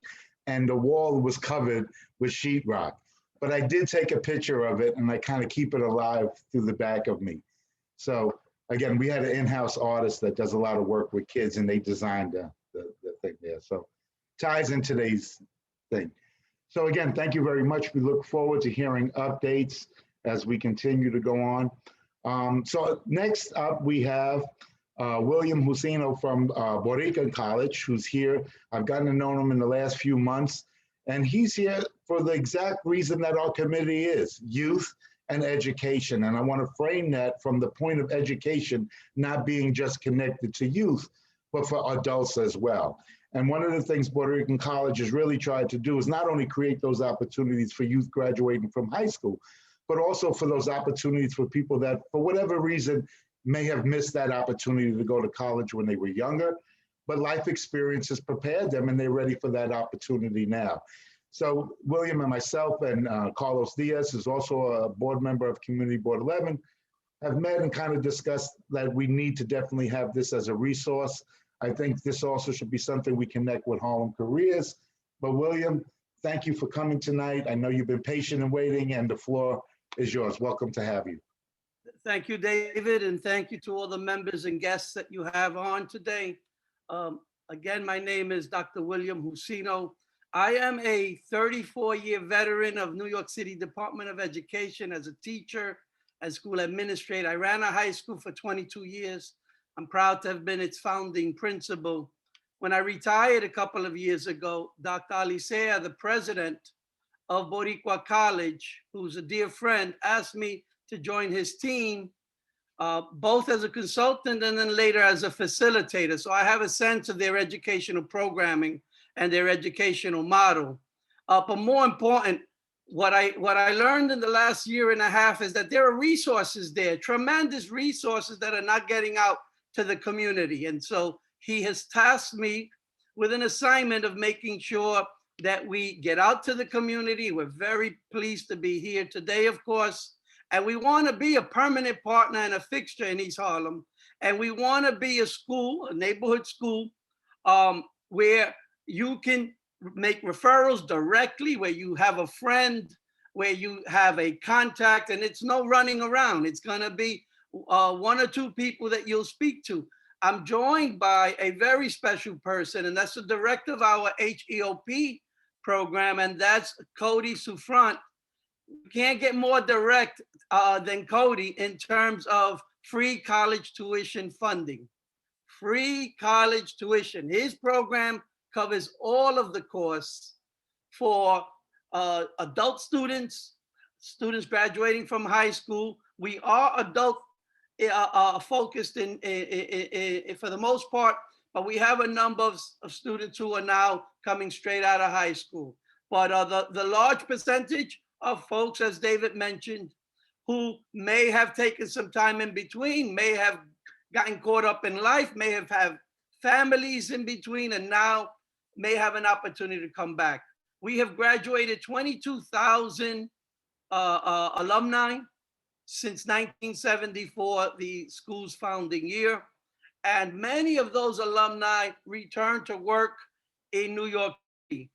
And the wall was covered with sheetrock. But I did take a picture of it, and I kind of keep it alive through the back of me. So again, we had an in-house artist that does a lot of work with kids, and they designed the thing there. So ties in today's thing. So again, thank you very much. We look forward to hearing updates as we continue to go on. So next up, we have William Husino from Boricua College, who's here. I've gotten to know him in the last few months. And he's here for the exact reason that our committee is, youth and education. And I want to frame that from the point of education, not being just connected to youth, but for adults as well. And one of the things Boricua College has really tried to do is not only create those opportunities for youth graduating from high school, but also for those opportunities for people that, for whatever reason, may have missed that opportunity to go to college when they were younger, but life experiences prepared them and they're ready for that opportunity now. So William and myself and Carlos Diaz is also a board member of Community Board 11, have met and kind of discussed that we need to definitely have this as a resource. I think this also should be something we connect with Harlem Careers. But William, thank you for coming tonight. I know you've been patient and waiting, and the floor is yours. Welcome to have you. Thank you, David, and thank you to all the members and guests that you have on today. Again, my name is Dr. William Husino. I am a 34-year veteran of New York City Department of Education as a teacher and school administrator. I ran a high school for 22 years. I'm proud to have been its founding principal. When I retired a couple of years ago, Dr. Alicea, the president of Boricua College, who's a dear friend, asked me to join his team, both as a consultant and then later as a facilitator. So I have a sense of their educational programming and their educational model. But more important, what I learned in the last year and a half is that there are resources there, tremendous resources that are not getting out to the community. And so he has tasked me with an assignment of making sure that we get out to the community. We're very pleased to be here today, of course. And we want to be a permanent partner and a fixture in East Harlem. And we want to be a school, a neighborhood school, where you can make referrals directly, where you have a friend, where you have a contact, and it's no running around. It's going to be one or two people that you'll speak to. I'm joined by a very special person, and that's the director of our HEOP program, and that's Cody Souffrant. You can't get more direct than Cody in terms of free college tuition funding. Free college tuition. His program covers all of the costs for adult students, students graduating from high school. We are adult focused for the most part, but we have a number of students who are now coming straight out of high school. But the large percentage of folks, as David mentioned, who may have taken some time in between, may have gotten caught up in life, may have had families in between, and now may have an opportunity to come back. We have graduated 22,000 alumni since 1974, the school's founding year. And many of those alumni return to work in New York City.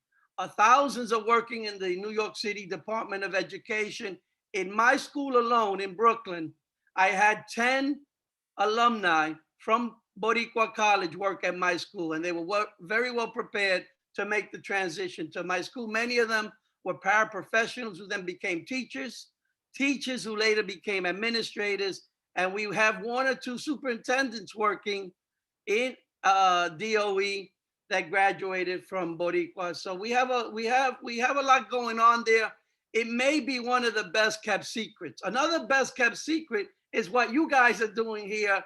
Thousands are working in the New York City Department of Education. In my school alone in Brooklyn, I had 10 alumni from Boricua College work at my school, and they were very well prepared to make the transition to my school. Many of them were paraprofessionals who then became teachers, teachers who later became administrators, and we have one or two superintendents working in DOE that graduated from Boricua. So we have a lot going on there. It may be one of the best kept secrets. Another best kept secret is what you guys are doing here.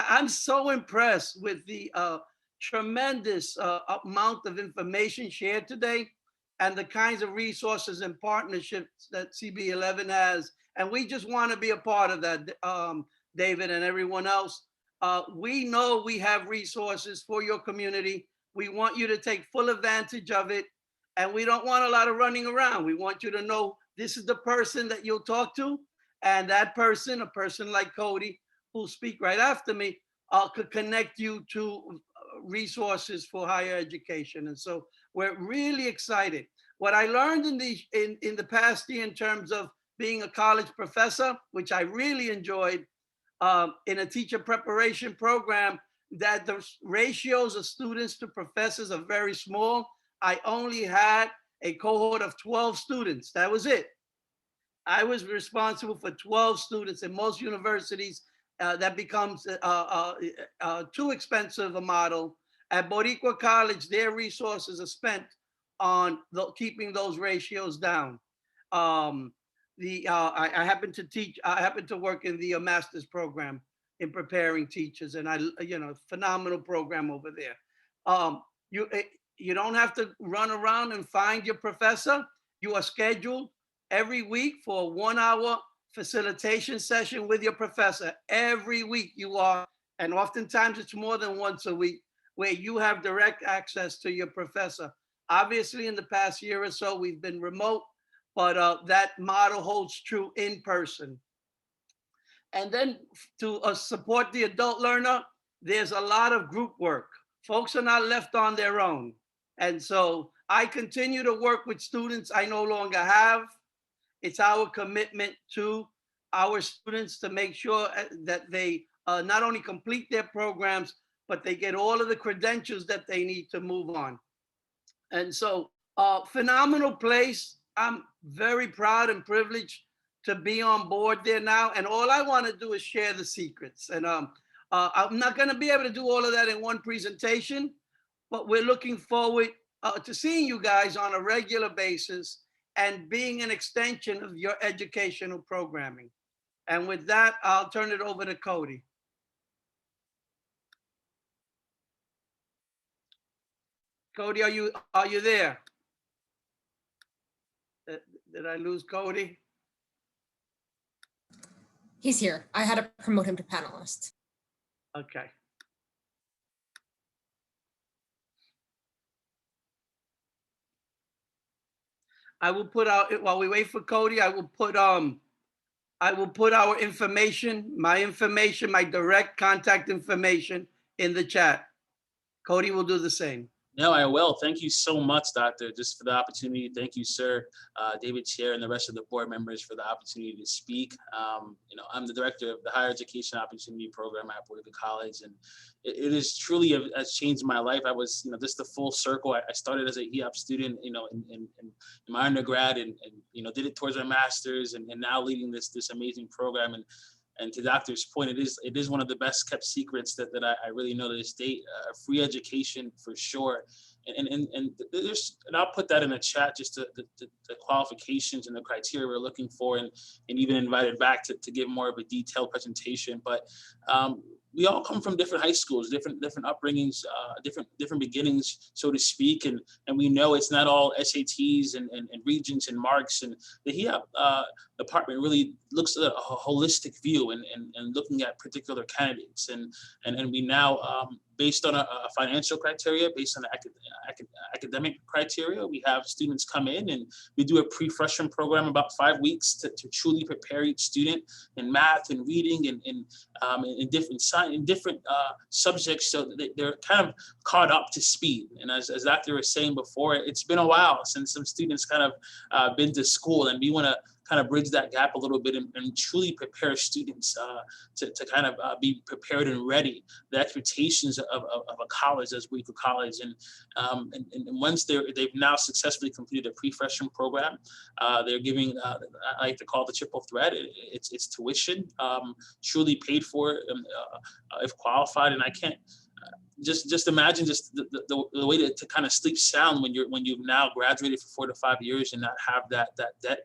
I'm so impressed with the tremendous amount of information shared today and the kinds of resources and partnerships that CB11 has. And we just want to be a part of that, David and everyone else. We know we have resources for your community. We want you to take full advantage of it. And we don't want a lot of running around. We want you to know this is the person that you'll talk to. And that person, a person like Cody, who'll speak right after me, could connect you to resources for higher education. And so we're really excited. What I learned in the past year in terms of being a college professor, which I really enjoyed, in a teacher preparation program, that the ratios of students to professors are very small. I only had a cohort of 12 students. That was it. I was responsible for 12 students. In most universities, that becomes too expensive a model. At Boricua College, their resources are spent on keeping those ratios down. I happen to teach. I happen to work in the master's program in preparing teachers, and phenomenal program over there. You don't have to run around and find your professor. You are scheduled every week for a 1-hour facilitation session with your professor. Every week you are, and oftentimes it's more than once a week, where you have direct access to your professor. Obviously, in the past year or so, we've been remote, but that model holds true in person. And then to support the adult learner, there's a lot of group work. Folks are not left on their own. And so I continue to work with students I no longer have. It's our commitment to our students to make sure that they not only complete their programs, but they get all of the credentials that they need to move on. And so phenomenal place. I'm very proud and privileged to be on board there now. And all I want to do is share the secrets. And I'm not going to be able to do all of that in one presentation, but we're looking forward to seeing you guys on a regular basis and being an extension of your educational programming. And with that, I'll turn it over to Cody. Cody, are you there? Did I lose Cody? He's here. I had to promote him to panelist. Okay. I will put out, while we wait for Cody, I will put our information, my direct contact information in the chat. Cody will do the same. No, I will. Thank you so much, Doctor, just for the opportunity. Thank you, sir, David Chair, and the rest of the board members for the opportunity to speak. I'm the director of the Higher Education Opportunity Program at Boricua College, and it is truly has changed my life. I was, just the full circle. I started as a HEOP student, in my undergrad, and did it towards my master's, and now leading this amazing program. And to Doctor's point, it is one of the best kept secrets that I really know to this date. Free education for sure, and I'll put that in the chat, just the qualifications and the criteria we're looking for, and even invited back to give more of a detailed presentation. But we all come from different high schools, different upbringings, different beginnings, so to speak, and we know it's not all SATs and regents and marks, and the HEOP department really looks at a holistic view and looking at particular candidates, and we now, based on a financial criteria, based on academic criteria, we have students come in, and we do a pre-freshman program about 5 weeks to truly prepare each student in math and reading and in different subjects, so that they're kind of caught up to speed. And as Dr. was saying before, it's been a while since some students kind of been to school, and we want to kind of bridge that gap a little bit and truly prepare students to kind of be prepared and ready. The expectations of a college as Boricua College, and once they've now successfully completed a pre-freshman program, they're giving I like to call the triple threat. It's tuition, truly paid for if qualified, and I can't. Just imagine just the way to kind of sleep sound when you've now graduated for 4 to 5 years and not have that debt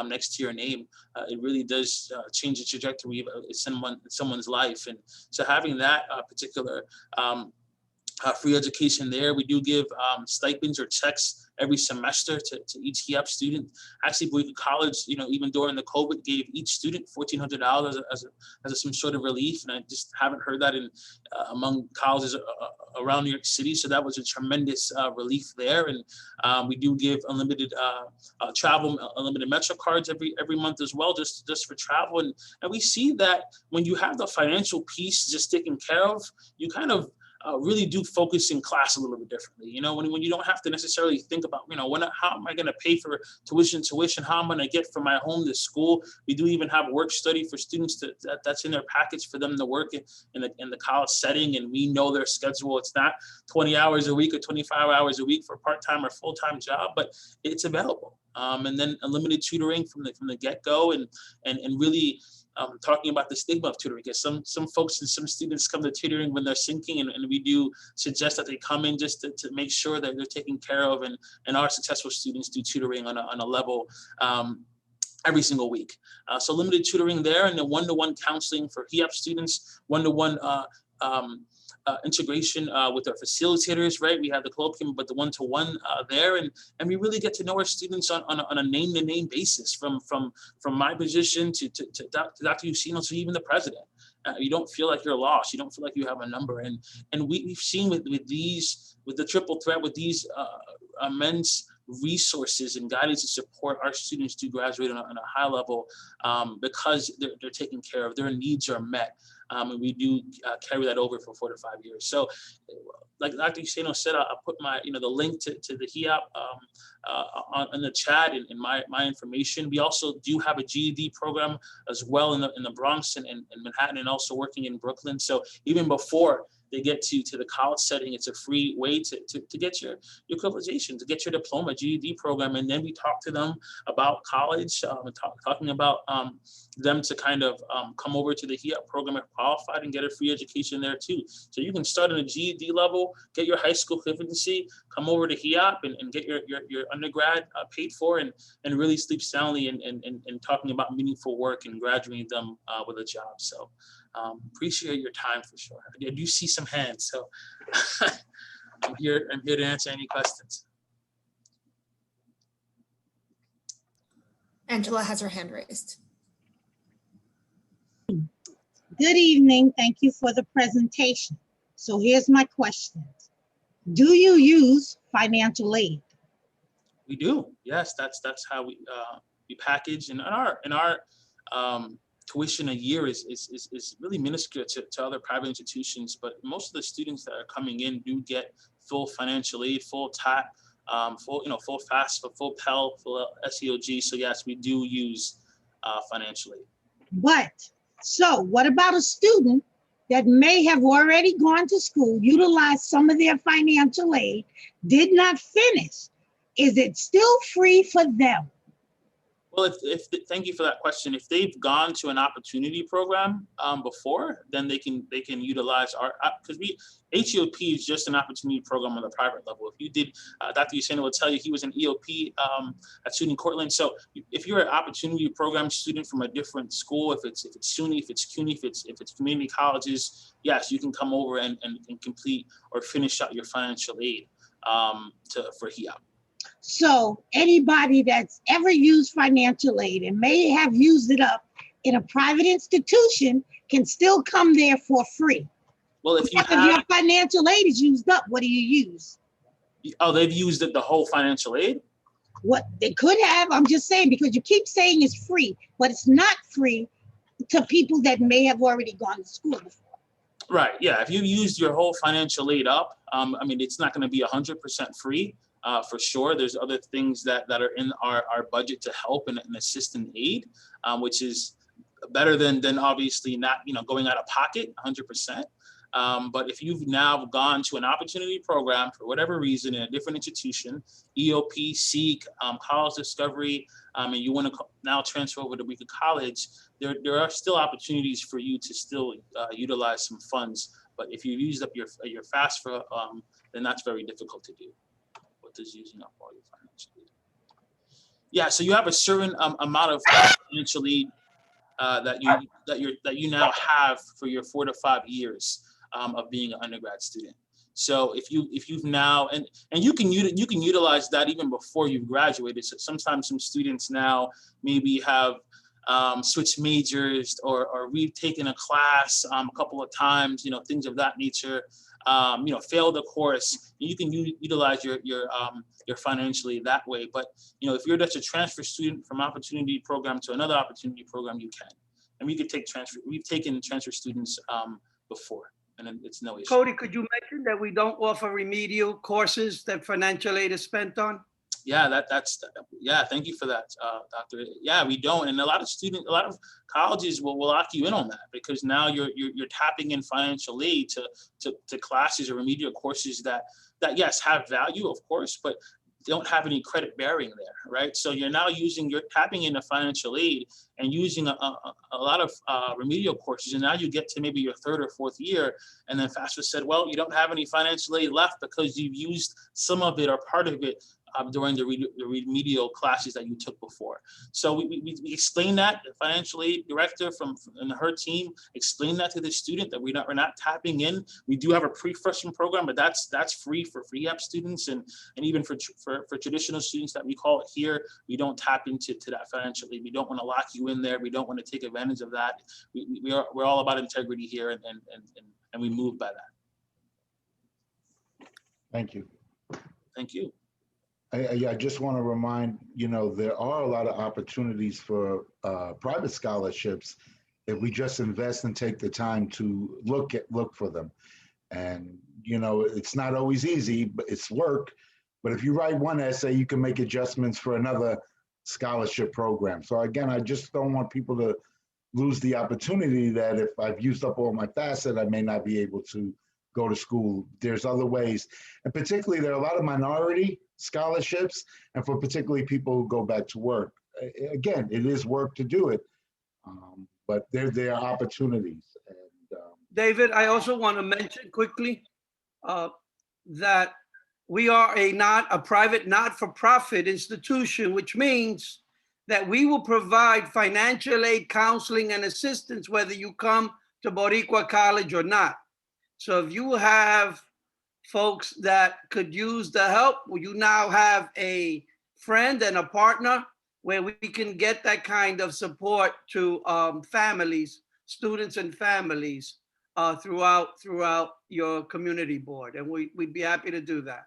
next to your name. It really does change the trajectory of someone's life, and so having that particular free education there. We do give stipends or checks every semester to each HEOP student. Actually, Boricua College, even during the COVID, gave each student $1,400 as some sort of relief, and I just haven't heard that in among colleges around New York City. So that was a tremendous relief there, and we do give unlimited travel, unlimited Metro cards every month as well, just for travel. And we see that when you have the financial piece just taken care of, you kind of really do focus in class a little bit differently. When you don't have to necessarily think about, how am I going to pay for tuition, how I'm going to get from my home to school. We do even have work study for students that's in their package for them to work in the college setting, and we know their schedule. It's not 20 hours a week or 25 hours a week for a part-time or full-time job, but it's available. And then unlimited tutoring from the get-go, and really talking about the stigma of tutoring, because some folks and some students come to tutoring when they're sinking, and we do suggest that they come in just to make sure that they're taken care of, and our successful students do tutoring on a level every single week. So limited tutoring there, and the one-to-one counseling for HEAP students, one-to-one integration with our facilitators, right? We have the colloquium, but the one-to-one there, and we really get to know our students on a name-to-name basis, from my position to Dr. Usino, to even the president. You don't feel like you're lost. You don't feel like you have a number, and we've seen with the triple threat, with these immense resources and guidance and support, our students do graduate on a high level because they're taken care of, their needs are met. And we do carry that over for 4 to 5 years. So like Dr. Useno said, I'll put my, the link to the HEAP on the chat and my information. We also do have a GED program as well in the Bronx and Manhattan, and also working in Brooklyn. So even before they get to the college setting, it's a free way to get your equalization, to get your diploma, GED program. And then we talk to them about college, talking about them to kind of come over to the HEAP program if qualified, and get a free education there too. So you can start on a GED level, get your high school equivalency, come over to HEAP and get your undergrad paid for, and really sleep soundly and talking about meaningful work and graduating them with a job. So appreciate your time for sure. I do see some hands, so I'm here to answer any questions. Angela has her hand raised. Good evening. Thank you for the presentation. So here's my question. Do you use financial aid? We do. Yes, that's how we package, and our tuition a year is really minuscule to other private institutions, but most of the students that are coming in do get full financial aid, full TAP, full FAFSA, full Pell, full SEOG. So yes, we do use financial aid. But so what about a student that may have already gone to school, utilized some of their financial aid, did not finish? Is it still free for them? Well, thank you for that question. If they've gone to an opportunity program before, then they can utilize our, because HEOP is just an opportunity program on the private level. If you did, Dr. Usena will tell you he was an EOP at SUNY Cortland. So if you're an opportunity program student from a different school, if it's SUNY, if it's CUNY, if it's community colleges, yes, you can come over and complete or finish out your financial aid for HEOP. So anybody that's ever used financial aid and may have used it up in a private institution can still come there for free. Well, if your financial aid is used up, what do you use? Oh, they've used it, the whole financial aid? What they could have, I'm just saying, because you keep saying it's free, but it's not free to people that may have already gone to school before. Right, yeah, if you used your whole financial aid up, I mean, it's not gonna be 100% free. For sure, there's other things that are in our budget to help and assist in aid, which is better than obviously not going out of pocket 100%. But if you've now gone to an opportunity program for whatever reason in a different institution, EOP, SEEK, College Discovery, and you want to now transfer over to Boricua College, there are still opportunities for you to still utilize some funds. But if you used up your FAFSA, then that's very difficult to do. Is using up all your financial aid. Yeah, so you have a certain amount of financial aid that you now have for your 4 to 5 years of being an undergrad student. So if you've now and you can utilize that even before you've graduated. So sometimes some students now maybe have switched majors or retaken a class a couple of times, things of that nature. Failed a course, you can utilize your financial aid that way. But if you're just a transfer student from opportunity program to another opportunity program, you can. And we could take transfer. We've taken transfer students before, and it's no issue. Cody, could you mention that we don't offer remedial courses that financial aid is spent on? Yeah, yeah. Thank you for that, Doctor. Yeah, we don't, and a lot of colleges will lock you in on that, because now you're tapping in financial aid to classes or remedial courses that yes have value, of course, but don't have any credit bearing there, right? So you're now you're tapping into financial aid and using a lot of remedial courses, and now you get to maybe your 3rd or 4th year, and then FAFSA said, well, you don't have any financial aid left because you've used some of it or part of it during the remedial classes that you took before. So we explained that, the financial aid director and her team explained that to the student, that we're not tapping in. We do have a pre-freshman program, but that's free for rehab students, and even for traditional students that we call it here, we don't tap into that financial aid. We don't want to lock you in there. We don't want to take advantage of that. We're all about integrity here, and we move by that. Thank you. Thank you. I just want to remind, there are a lot of opportunities for private scholarships if we just invest and take the time to look for them. And, it's not always easy, but it's work. But if you write one essay, you can make adjustments for another scholarship program. So again, I just don't want people to lose the opportunity that if I've used up all my FAFSA, I may not be able to go to school. There's other ways. And particularly, there are a lot of minority scholarships, and for particularly people who go back to work. Again, it is work to do it, but there are opportunities. And, David, I also want to mention quickly that we are a private not-for-profit institution, which means that we will provide financial aid, counseling, and assistance whether you come to Boricua College or not. So if you have folks that could use the help, you now have a friend and a partner where we can get that kind of support to families, students and families throughout your community board. And we'd be happy to do that.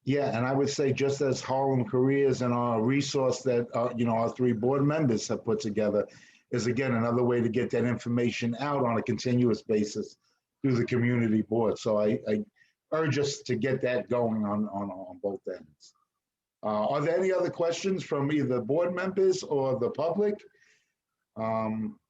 yeah, and I would say just as Harlem Careers and our resource that, our 3 board members have put together is, again, another way to get that information out on a continuous basis through the community board. So I urge us to get that going on both ends. Are there any other questions from either board members or the public?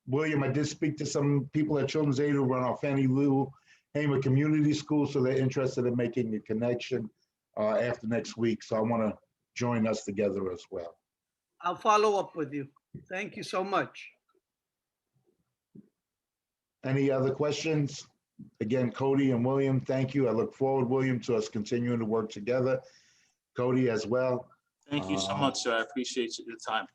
William, I did speak to some people at Children's Aid who run our Fannie Lou Hamer Community School, so they're interested in making a connection after next week. So I want to join us together as well. I'll follow up with you. Thank you so much. Any other questions? Again, Cody and William, thank you. I look forward, William, to us continuing to work together. Cody as well. Thank you so much, sir. I appreciate your time.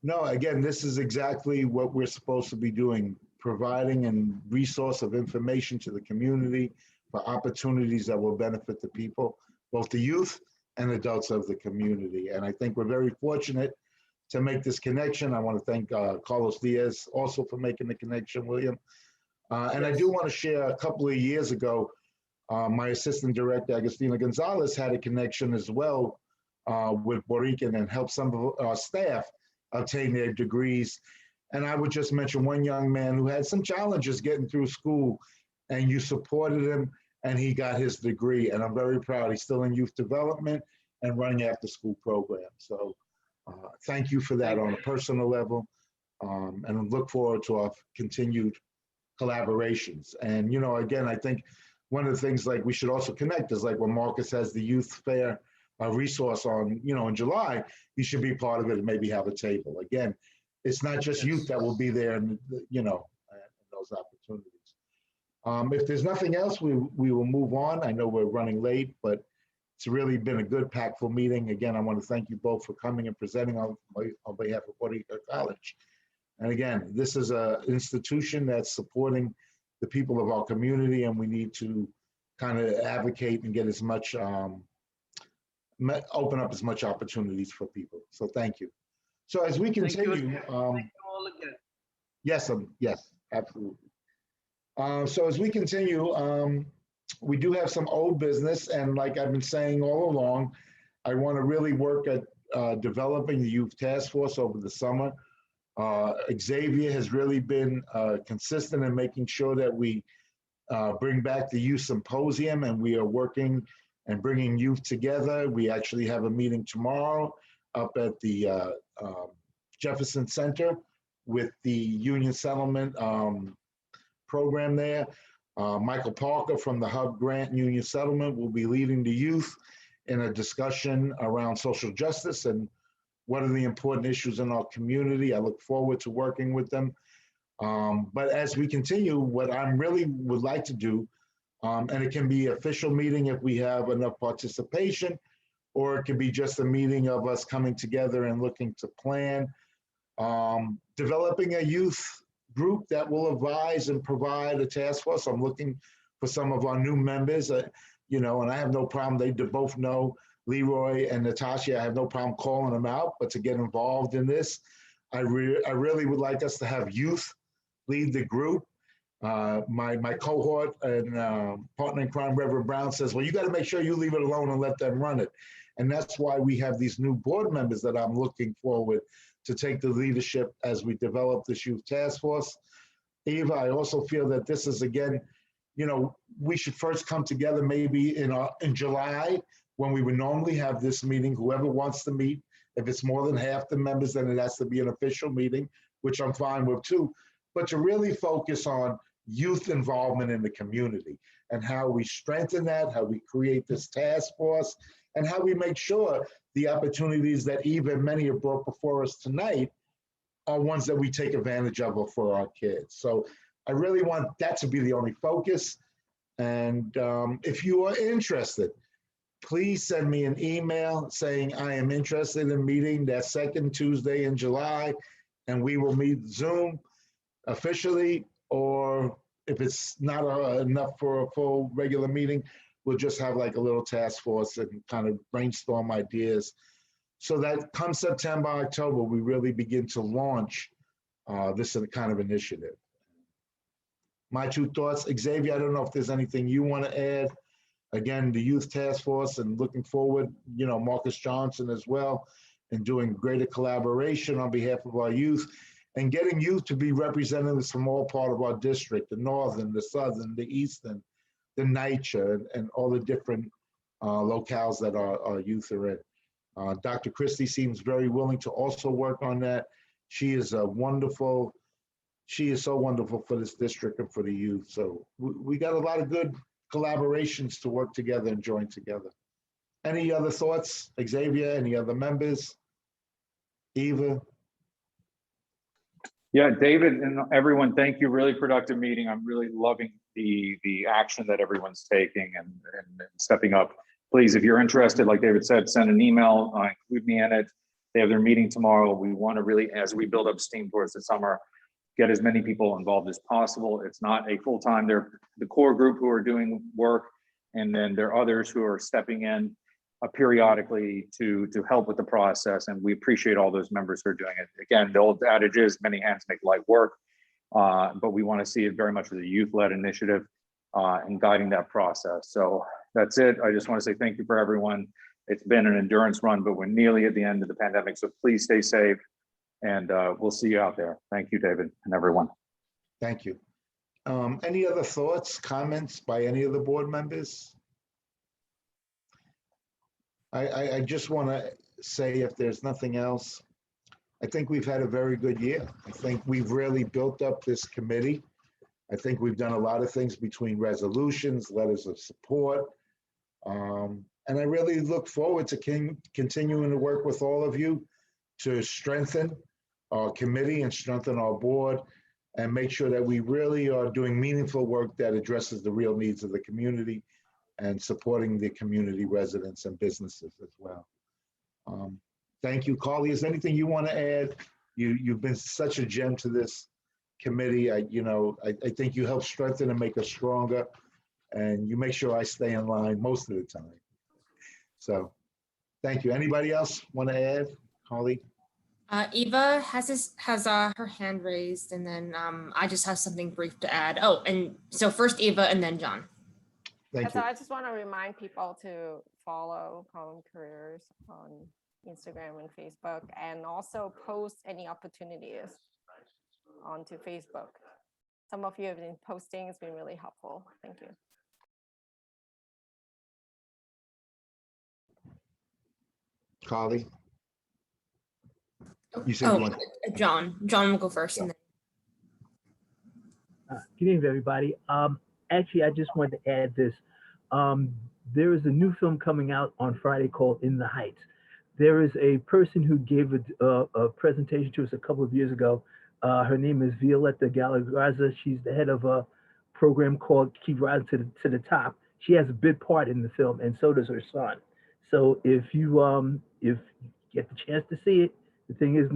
No, again, this is exactly what we're supposed to be doing, providing a resource of information to the community for opportunities that will benefit the people, both the youth and adults of the community. And I think we're very fortunate to make this connection. I want to thank Carlos Diaz also for making the connection, William. And I do want to share, a couple of years ago, my assistant director, Agustina Gonzalez, had a connection as well with Boricua and helped some of our staff obtain their degrees. And I would just mention one young man who had some challenges getting through school, and you supported him and he got his degree. And I'm very proud. He's still in youth development and running after school programs. So thank you for that on a personal level, and look forward to our continued collaborations. And, again, I think one of the things like we should also connect is like when Marcus has the youth fair resource on, in July, you should be part of it and maybe have a table. Again, it's not just youth that will be there and, those opportunities. If there's nothing else, we will move on. I know we're running late, but it's really been a good, impactful meeting. Again, I want to thank you both for coming and presenting on behalf of Boricua College. And again, this is an institution that's supporting the people of our community, and we need to kind of advocate and get as much, open up as much opportunities for people. So thank you. So as we continue, Thank you all again. yes, absolutely. So as we continue, we do have some old business, and like I've been saying all along, I want to really work at developing the youth task force over the summer. Xavier has really been consistent in making sure that we bring back the youth symposium, and we are working and bringing youth together. We actually have a meeting tomorrow up at the Jefferson Center with the Union Settlement program there. Michael Parker from the Hub Grant Union Settlement will be leading the youth in a discussion around social justice and what are the important issues in our community. I look forward to working with them. But as we continue, what I really would like to do, and it can be official meeting if we have enough participation, or it could be just a meeting of us coming together and looking to plan, developing a youth group that will advise and provide a task force. I'm looking for some of our new members, you know, and I have no problem. They both know Leroy and Natasha. I have no problem calling them out, but to get involved in this, I really would like us to have youth lead the group. My cohort and partner in crime, Reverend Brown, says, well, you got to make sure you leave it alone and let them run it. And that's why we have these new board members that I'm looking forward to take the leadership as we develop this youth task force. Eva, I also feel that this is, again, you know, we should first come together maybe in July when we would normally have this meeting. Whoever wants to meet, if it's more than half the members, then it has to be an official meeting, which I'm fine with too. But to really focus on youth involvement in the community and how we strengthen that, how we create this task force, and how we make sure the opportunities that Eva and many have brought before us tonight are ones that we take advantage of for our kids. So I really want that to be the only focus. And if you are interested, please send me an email saying I am interested in meeting that second Tuesday in July, and we will meet Zoom officially, or if it's not enough for a full regular meeting, we'll just have like a little task force and kind of brainstorm ideas so that come September, October, we really begin to launch this kind of initiative. My two thoughts. Xavier, I don't know if there's anything you want to add. Again, the youth task force, and looking forward, you know, Marcus Johnson as well, and doing greater collaboration on behalf of our youth and getting youth to be representatives from all part of our district, the northern, the southern, the eastern, the NYCHA, and all the different locales that our youth are in. Dr. Christie seems very willing to also work on that. She is so wonderful for this district and for the youth. So we got a lot of good collaborations to work together and join together. Any other thoughts, Xavier? Any other members? Eva? Yeah, David and everyone, thank you. Really productive meeting. I'm really loving the action that everyone's taking and stepping up. Please, if you're interested, like David said, send an email, include me in it. They have their meeting tomorrow. We want to really, as we build up steam towards the summer, get as many people involved as possible. It's not a full-time, they're the core group who are doing work, and then there are others who are stepping in periodically to help with the process, and we appreciate all those members who are doing it. Again, the old adage is many hands make light work, but we want to see it very much as a youth-led initiative and guiding that process. So that's it. I just want to say thank you for everyone. It's been an endurance run, but we're nearly at the end of the pandemic, so please stay safe, and we'll see you out there. Thank you, David, and everyone. Thank you. Any other thoughts, comments by any of the board members? I just want to say, if there's nothing else, I think we've had a very good year. I think we've really built up this committee. I think we've done a lot of things between resolutions, letters of support. And I really look forward to continuing to work with all of you to strengthen our committee and strengthen our board and make sure that we really are doing meaningful work that addresses the real needs of the community and supporting the community residents and businesses as well. Thank you, Carly. Is there anything you want to add? You've been such a gem to this committee. I think you help strengthen and make us stronger, and you make sure I stay in line most of the time. So thank you. Anybody else want to add? Carly? Eva has her hand raised, and then I just have something brief to add. Oh, and so first Eva and then John. Thank you. I just want to remind people to follow Harlem Careers on Instagram and Facebook, and also post any opportunities onto Facebook. Some of you have been posting. It's been really helpful. Thank you. Carly? You said you want... John will go first. And then... Good evening, everybody. Actually, I just wanted to add this. there is a new film coming out on Friday called In the Heights. There is a person who gave a presentation to us a couple of years ago. Her name is Violetta Galagraza. She's the head of a program called Keep Rising to the Top. She has a big part in the film, and so does her son. So if you get the chance to see it, the thing is,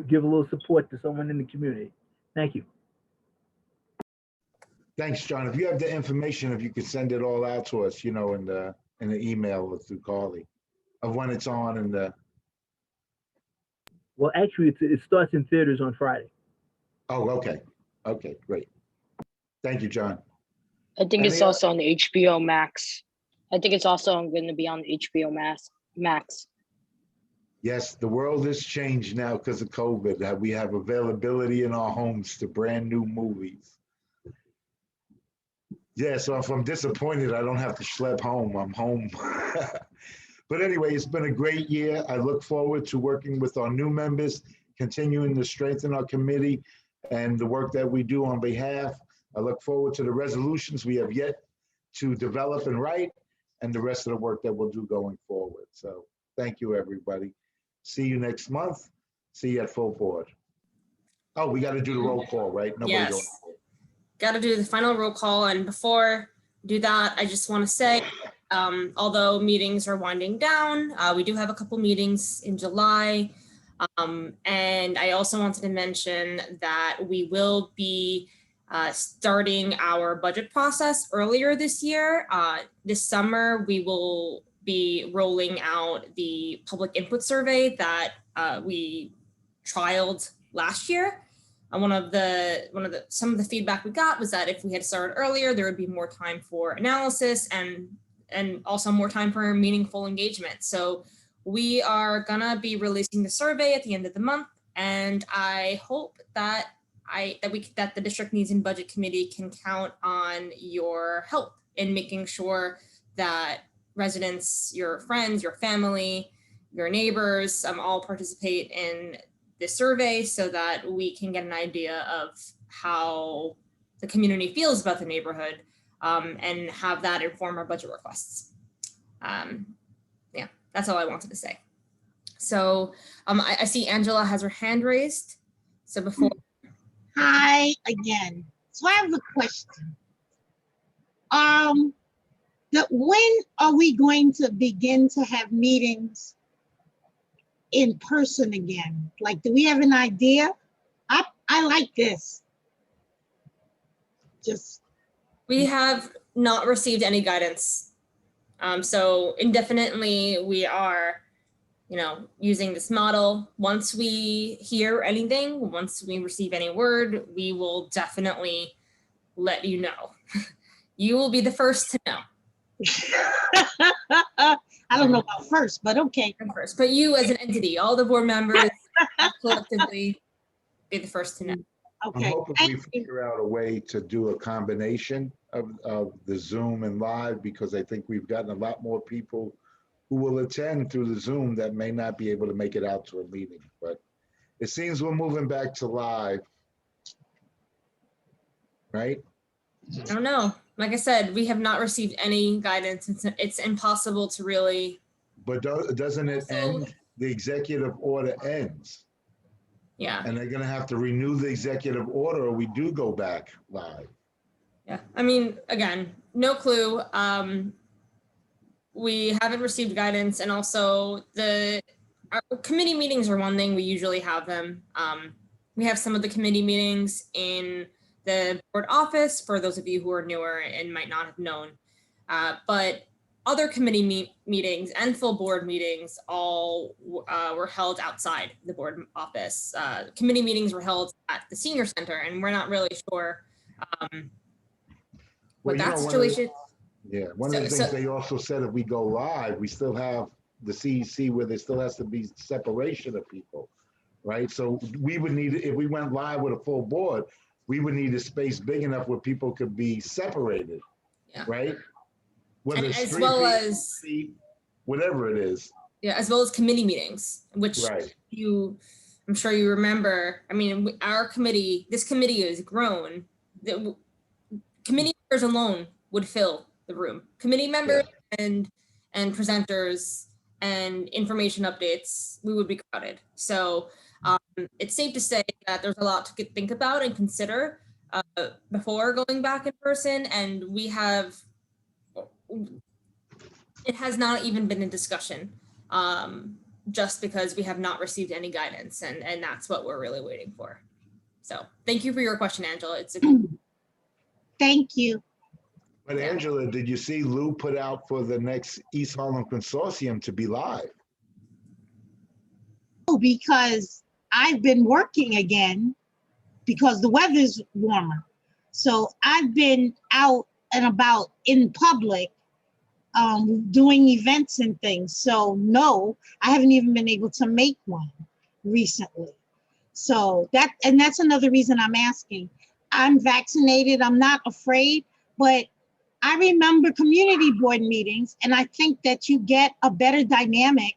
give a little support to someone in the community. Thank you. Thanks, John. If you have the information, if you could send it all out to us, in the email or through Carly, of when it's on and the. Well, actually, it starts in theaters on Friday. Oh, okay. Okay, great. Thank you, John. I think it's also on HBO Max. I think it's also going to be on HBO Max. Yes, the world has changed now because of COVID. That we have availability in our homes to brand new movies. Yeah, so if I'm disappointed, I don't have to schlep home. I'm home. But anyway, it's been a great year. I look forward to working with our new members, continuing to strengthen our committee and the work that we do on behalf. I look forward to the resolutions we have yet to develop and write, and the rest of the work that we'll do going forward. So thank you, everybody. See you next month. See you at full board. Oh, we got to do the roll call, right? Yes. Got to do the final roll call. And before we do that, I just want to say, although meetings are winding down, we do have a couple meetings in July. And I also wanted to mention that we will be starting our budget process earlier this year. This summer, we will be rolling out the public input survey that we trialed last year. Some of the feedback we got was that if we had started earlier, there would be more time for analysis and also more time for meaningful engagement. So we are gonna be releasing the survey at the end of the month, and I hope that the District Needs and Budget Committee can count on your help in making sure that residents, your friends, your family, your neighbors, all participate in this survey so that we can get an idea of how the community feels about the neighborhood, and have that inform our budget requests. Yeah, that's all I wanted to say. So I see Angela has her hand raised. So before. Hi again. So I have a question. When are we going to begin to have meetings in person again? Like, do we have an idea? I like this. We have not received any guidance. So indefinitely we are, using this model. Once we hear anything, once we receive any word, we will definitely let you know. You will be the first to know. I don't know about first, but okay. First, but you as an entity, all the board members collectively be the first to know. Okay. I'm hoping we figure out a way to do a combination of the Zoom and live, because I think we've gotten a lot more people who will attend through the Zoom that may not be able to make it out to a meeting. But it seems we're moving back to live, right? I don't know. Like I said, we have not received any guidance. It's impossible to really. But doesn't it end? The executive order ends. Yeah. And they're going to have to renew the executive order, or we do go back live. Yeah. I mean, again, no clue. We haven't received guidance, and also our committee meetings are one thing. We usually have them. We have some of the committee meetings in the board office, for those of you who are newer and might not have known. But other committee meetings and full board meetings all were held outside the board office. Committee meetings were held at the senior center, and we're not really sure what that situation. One of the things they also said, if we go live, we still have the CEC where there still has to be separation of people, right? So we would need, if we went live with a full board, we would need a space big enough where people could be separated, right? Whether it's as well as whatever it is. Yeah, as well as committee meetings, which I'm sure you remember. I mean, this committee is grown. The committee members alone would fill the room. Committee members and presenters and information updates, we would be crowded. So it's safe to say that there's a lot to think about and consider before going back in person, and it has not even been a discussion, just because we have not received any guidance, and that's what we're really waiting for. So thank you for your question, Angela. Thank you. But Angela, did you see Lou put out for the next East Harlem Consortium to be live? Because I've been working again because the weather's warmer. So I've been out and about in public doing events and things. So no, I haven't even been able to make one recently. So that's another reason I'm asking. I'm vaccinated, I'm not afraid, but I remember community board meetings, and I think that you get a better dynamic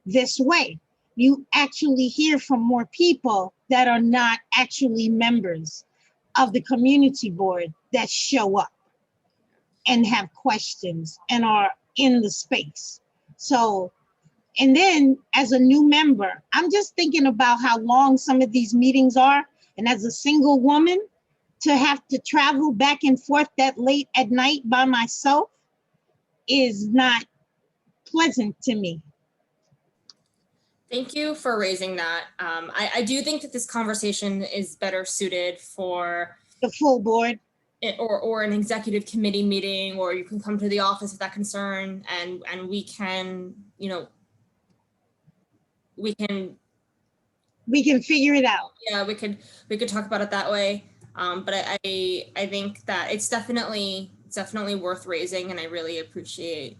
this way. You actually hear from more people that are not actually members of the community board that show up and have questions and are in the space. So, and then as a new member, I'm just thinking about how long some of these meetings are. And as a single woman, to have to travel back and forth that late at night by myself is not pleasant to me. Thank you for raising that. I do think that this conversation is better suited for the full board or an executive committee meeting, or you can come to the office with that concern, and we can, we can figure it out. Yeah, we could talk about it that way. But I think that it's definitely worth raising, and I really appreciate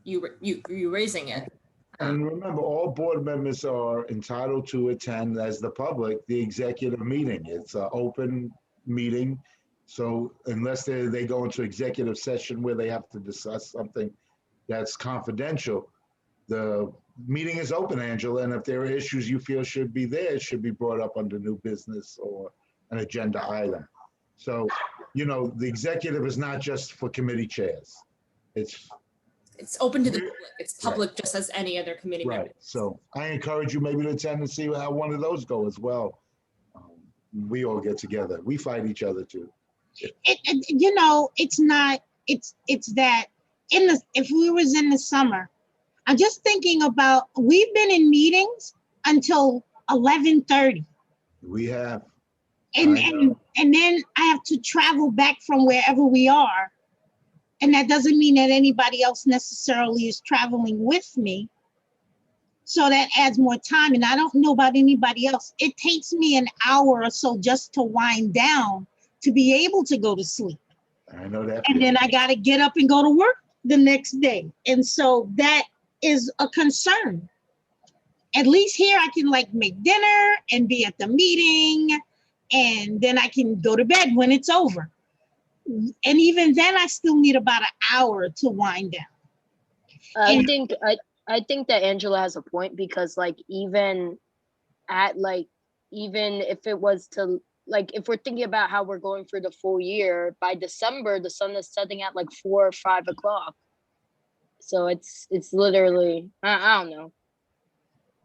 you raising it. And remember, all board members are entitled to attend, as the public, the executive meeting. It's an open meeting. So unless they go into executive session where they have to discuss something that's confidential, the meeting is open, Angela. And if there are issues you feel should be there, it should be brought up under new business or an agenda item. So, the executive is not just for committee chairs. It's open to the public. It's public, just as any other committee member. Right. So I encourage you maybe to attend and see how one of those go as well. We all get together. We fight each other too. It's not. It's that if we was in the summer, I'm just thinking about, we've been in meetings until 11:30. We have. And then I have to travel back from wherever we are. And that doesn't mean that anybody else necessarily is traveling with me. So that adds more time. And I don't know about anybody else. It takes me an hour or so just to wind down to be able to go to sleep. I know that. And then I got to get up and go to work the next day. And so that is a concern. At least here I can make dinner and be at the meeting, and then I can go to bed when it's over. And even then, I still need about an hour to wind down. I think that Angela has a point, because even if it was to if we're thinking about how we're going for the full year, by December the sun is setting at 4 or 5 o'clock. So it's literally, I don't know.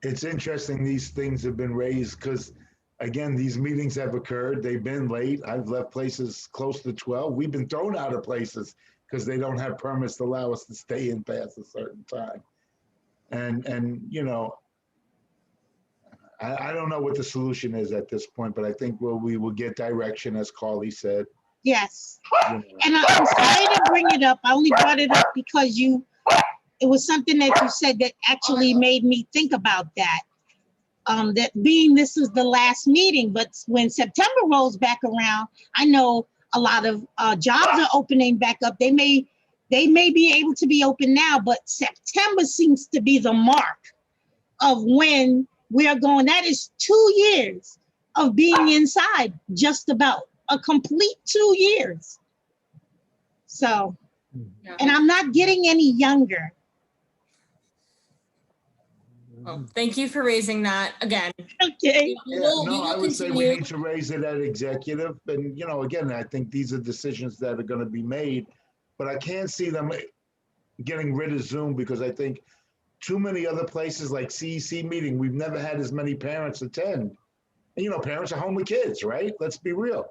It's interesting these things have been raised because, again, these meetings have occurred. They've been late. I've left places close to 12. We've been thrown out of places because they don't have permits to allow us to stay in past a certain time. And I don't know what the solution is at this point, but I think we will get direction, as Carly said. Yes. And I'm sorry to bring it up. I only brought it up because it was something that you said that actually made me think about that. That being this is the last meeting, but when September rolls back around, I know a lot of jobs are opening back up. They may be able to be open now, but September seems to be the mark of when we are going. That is 2 years of being inside, just about a complete 2 years. So, and I'm not getting any younger. Well, thank you for raising that again. Okay. I would say we need to raise it at executive. And, again, I think these are decisions that are going to be made, but I can't see them getting rid of Zoom because I think too many other places like CEC meeting, we've never had as many parents attend. And, you know, parents are home with kids, right? Let's be real.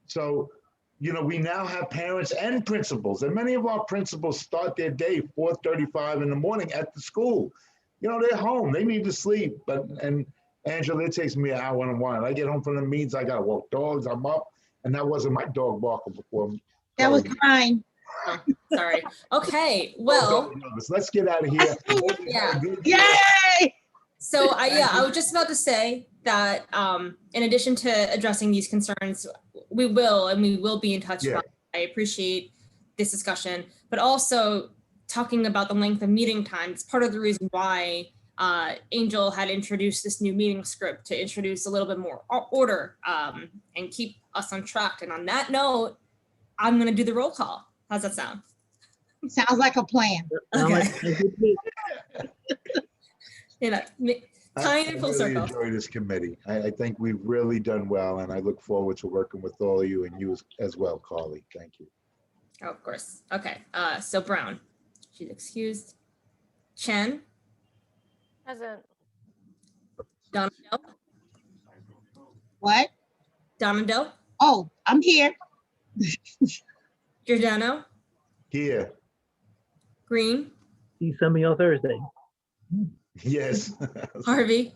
So, you know, we now have parents and principals, and many of our principals start their day 4:35 in the morning at the school. You know, they're home, they need to sleep, and Angela, it takes me an hour and a while. I get home from the meetings, I gotta walk dogs, I'm up, and that wasn't my dog barking before. That was mine. Oh, sorry. Okay, well, Let's get out of here. yeah. Yay! So I was just about to say that in addition to addressing these concerns, we will be in touch. Yeah. I appreciate this discussion, but also talking about the length of meeting time. It's part of the reason why Angel had introduced this new meeting script to introduce a little bit more order and keep us on track. And on that note, I'm going to do the roll call. How's that sound? Sounds like a plan. Okay. You know, tying it full I really circle. enjoy this committee. I think we've really done well, and I look forward to working with all of you and you as well, Carly. Thank you. Oh, of course. Okay. So Brown, she's excused. Chen, Present. Donado, What? Donado, Oh, I'm here. Giordano, Here, See Green, some of y'all Thursday. yes. Harvey,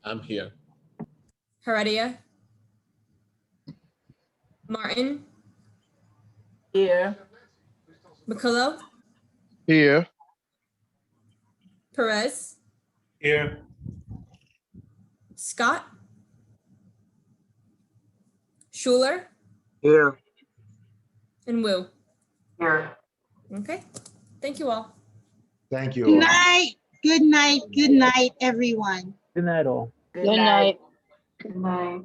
I'm here. Heredia, Martin, Here. McCullough, Here. Perez, Here. Scott, Schuler, Here. and Wu. Here. Okay. Thank you all. Thank you. Good all. night. Good night. Good night, everyone. Good night, all. Good night. Good night.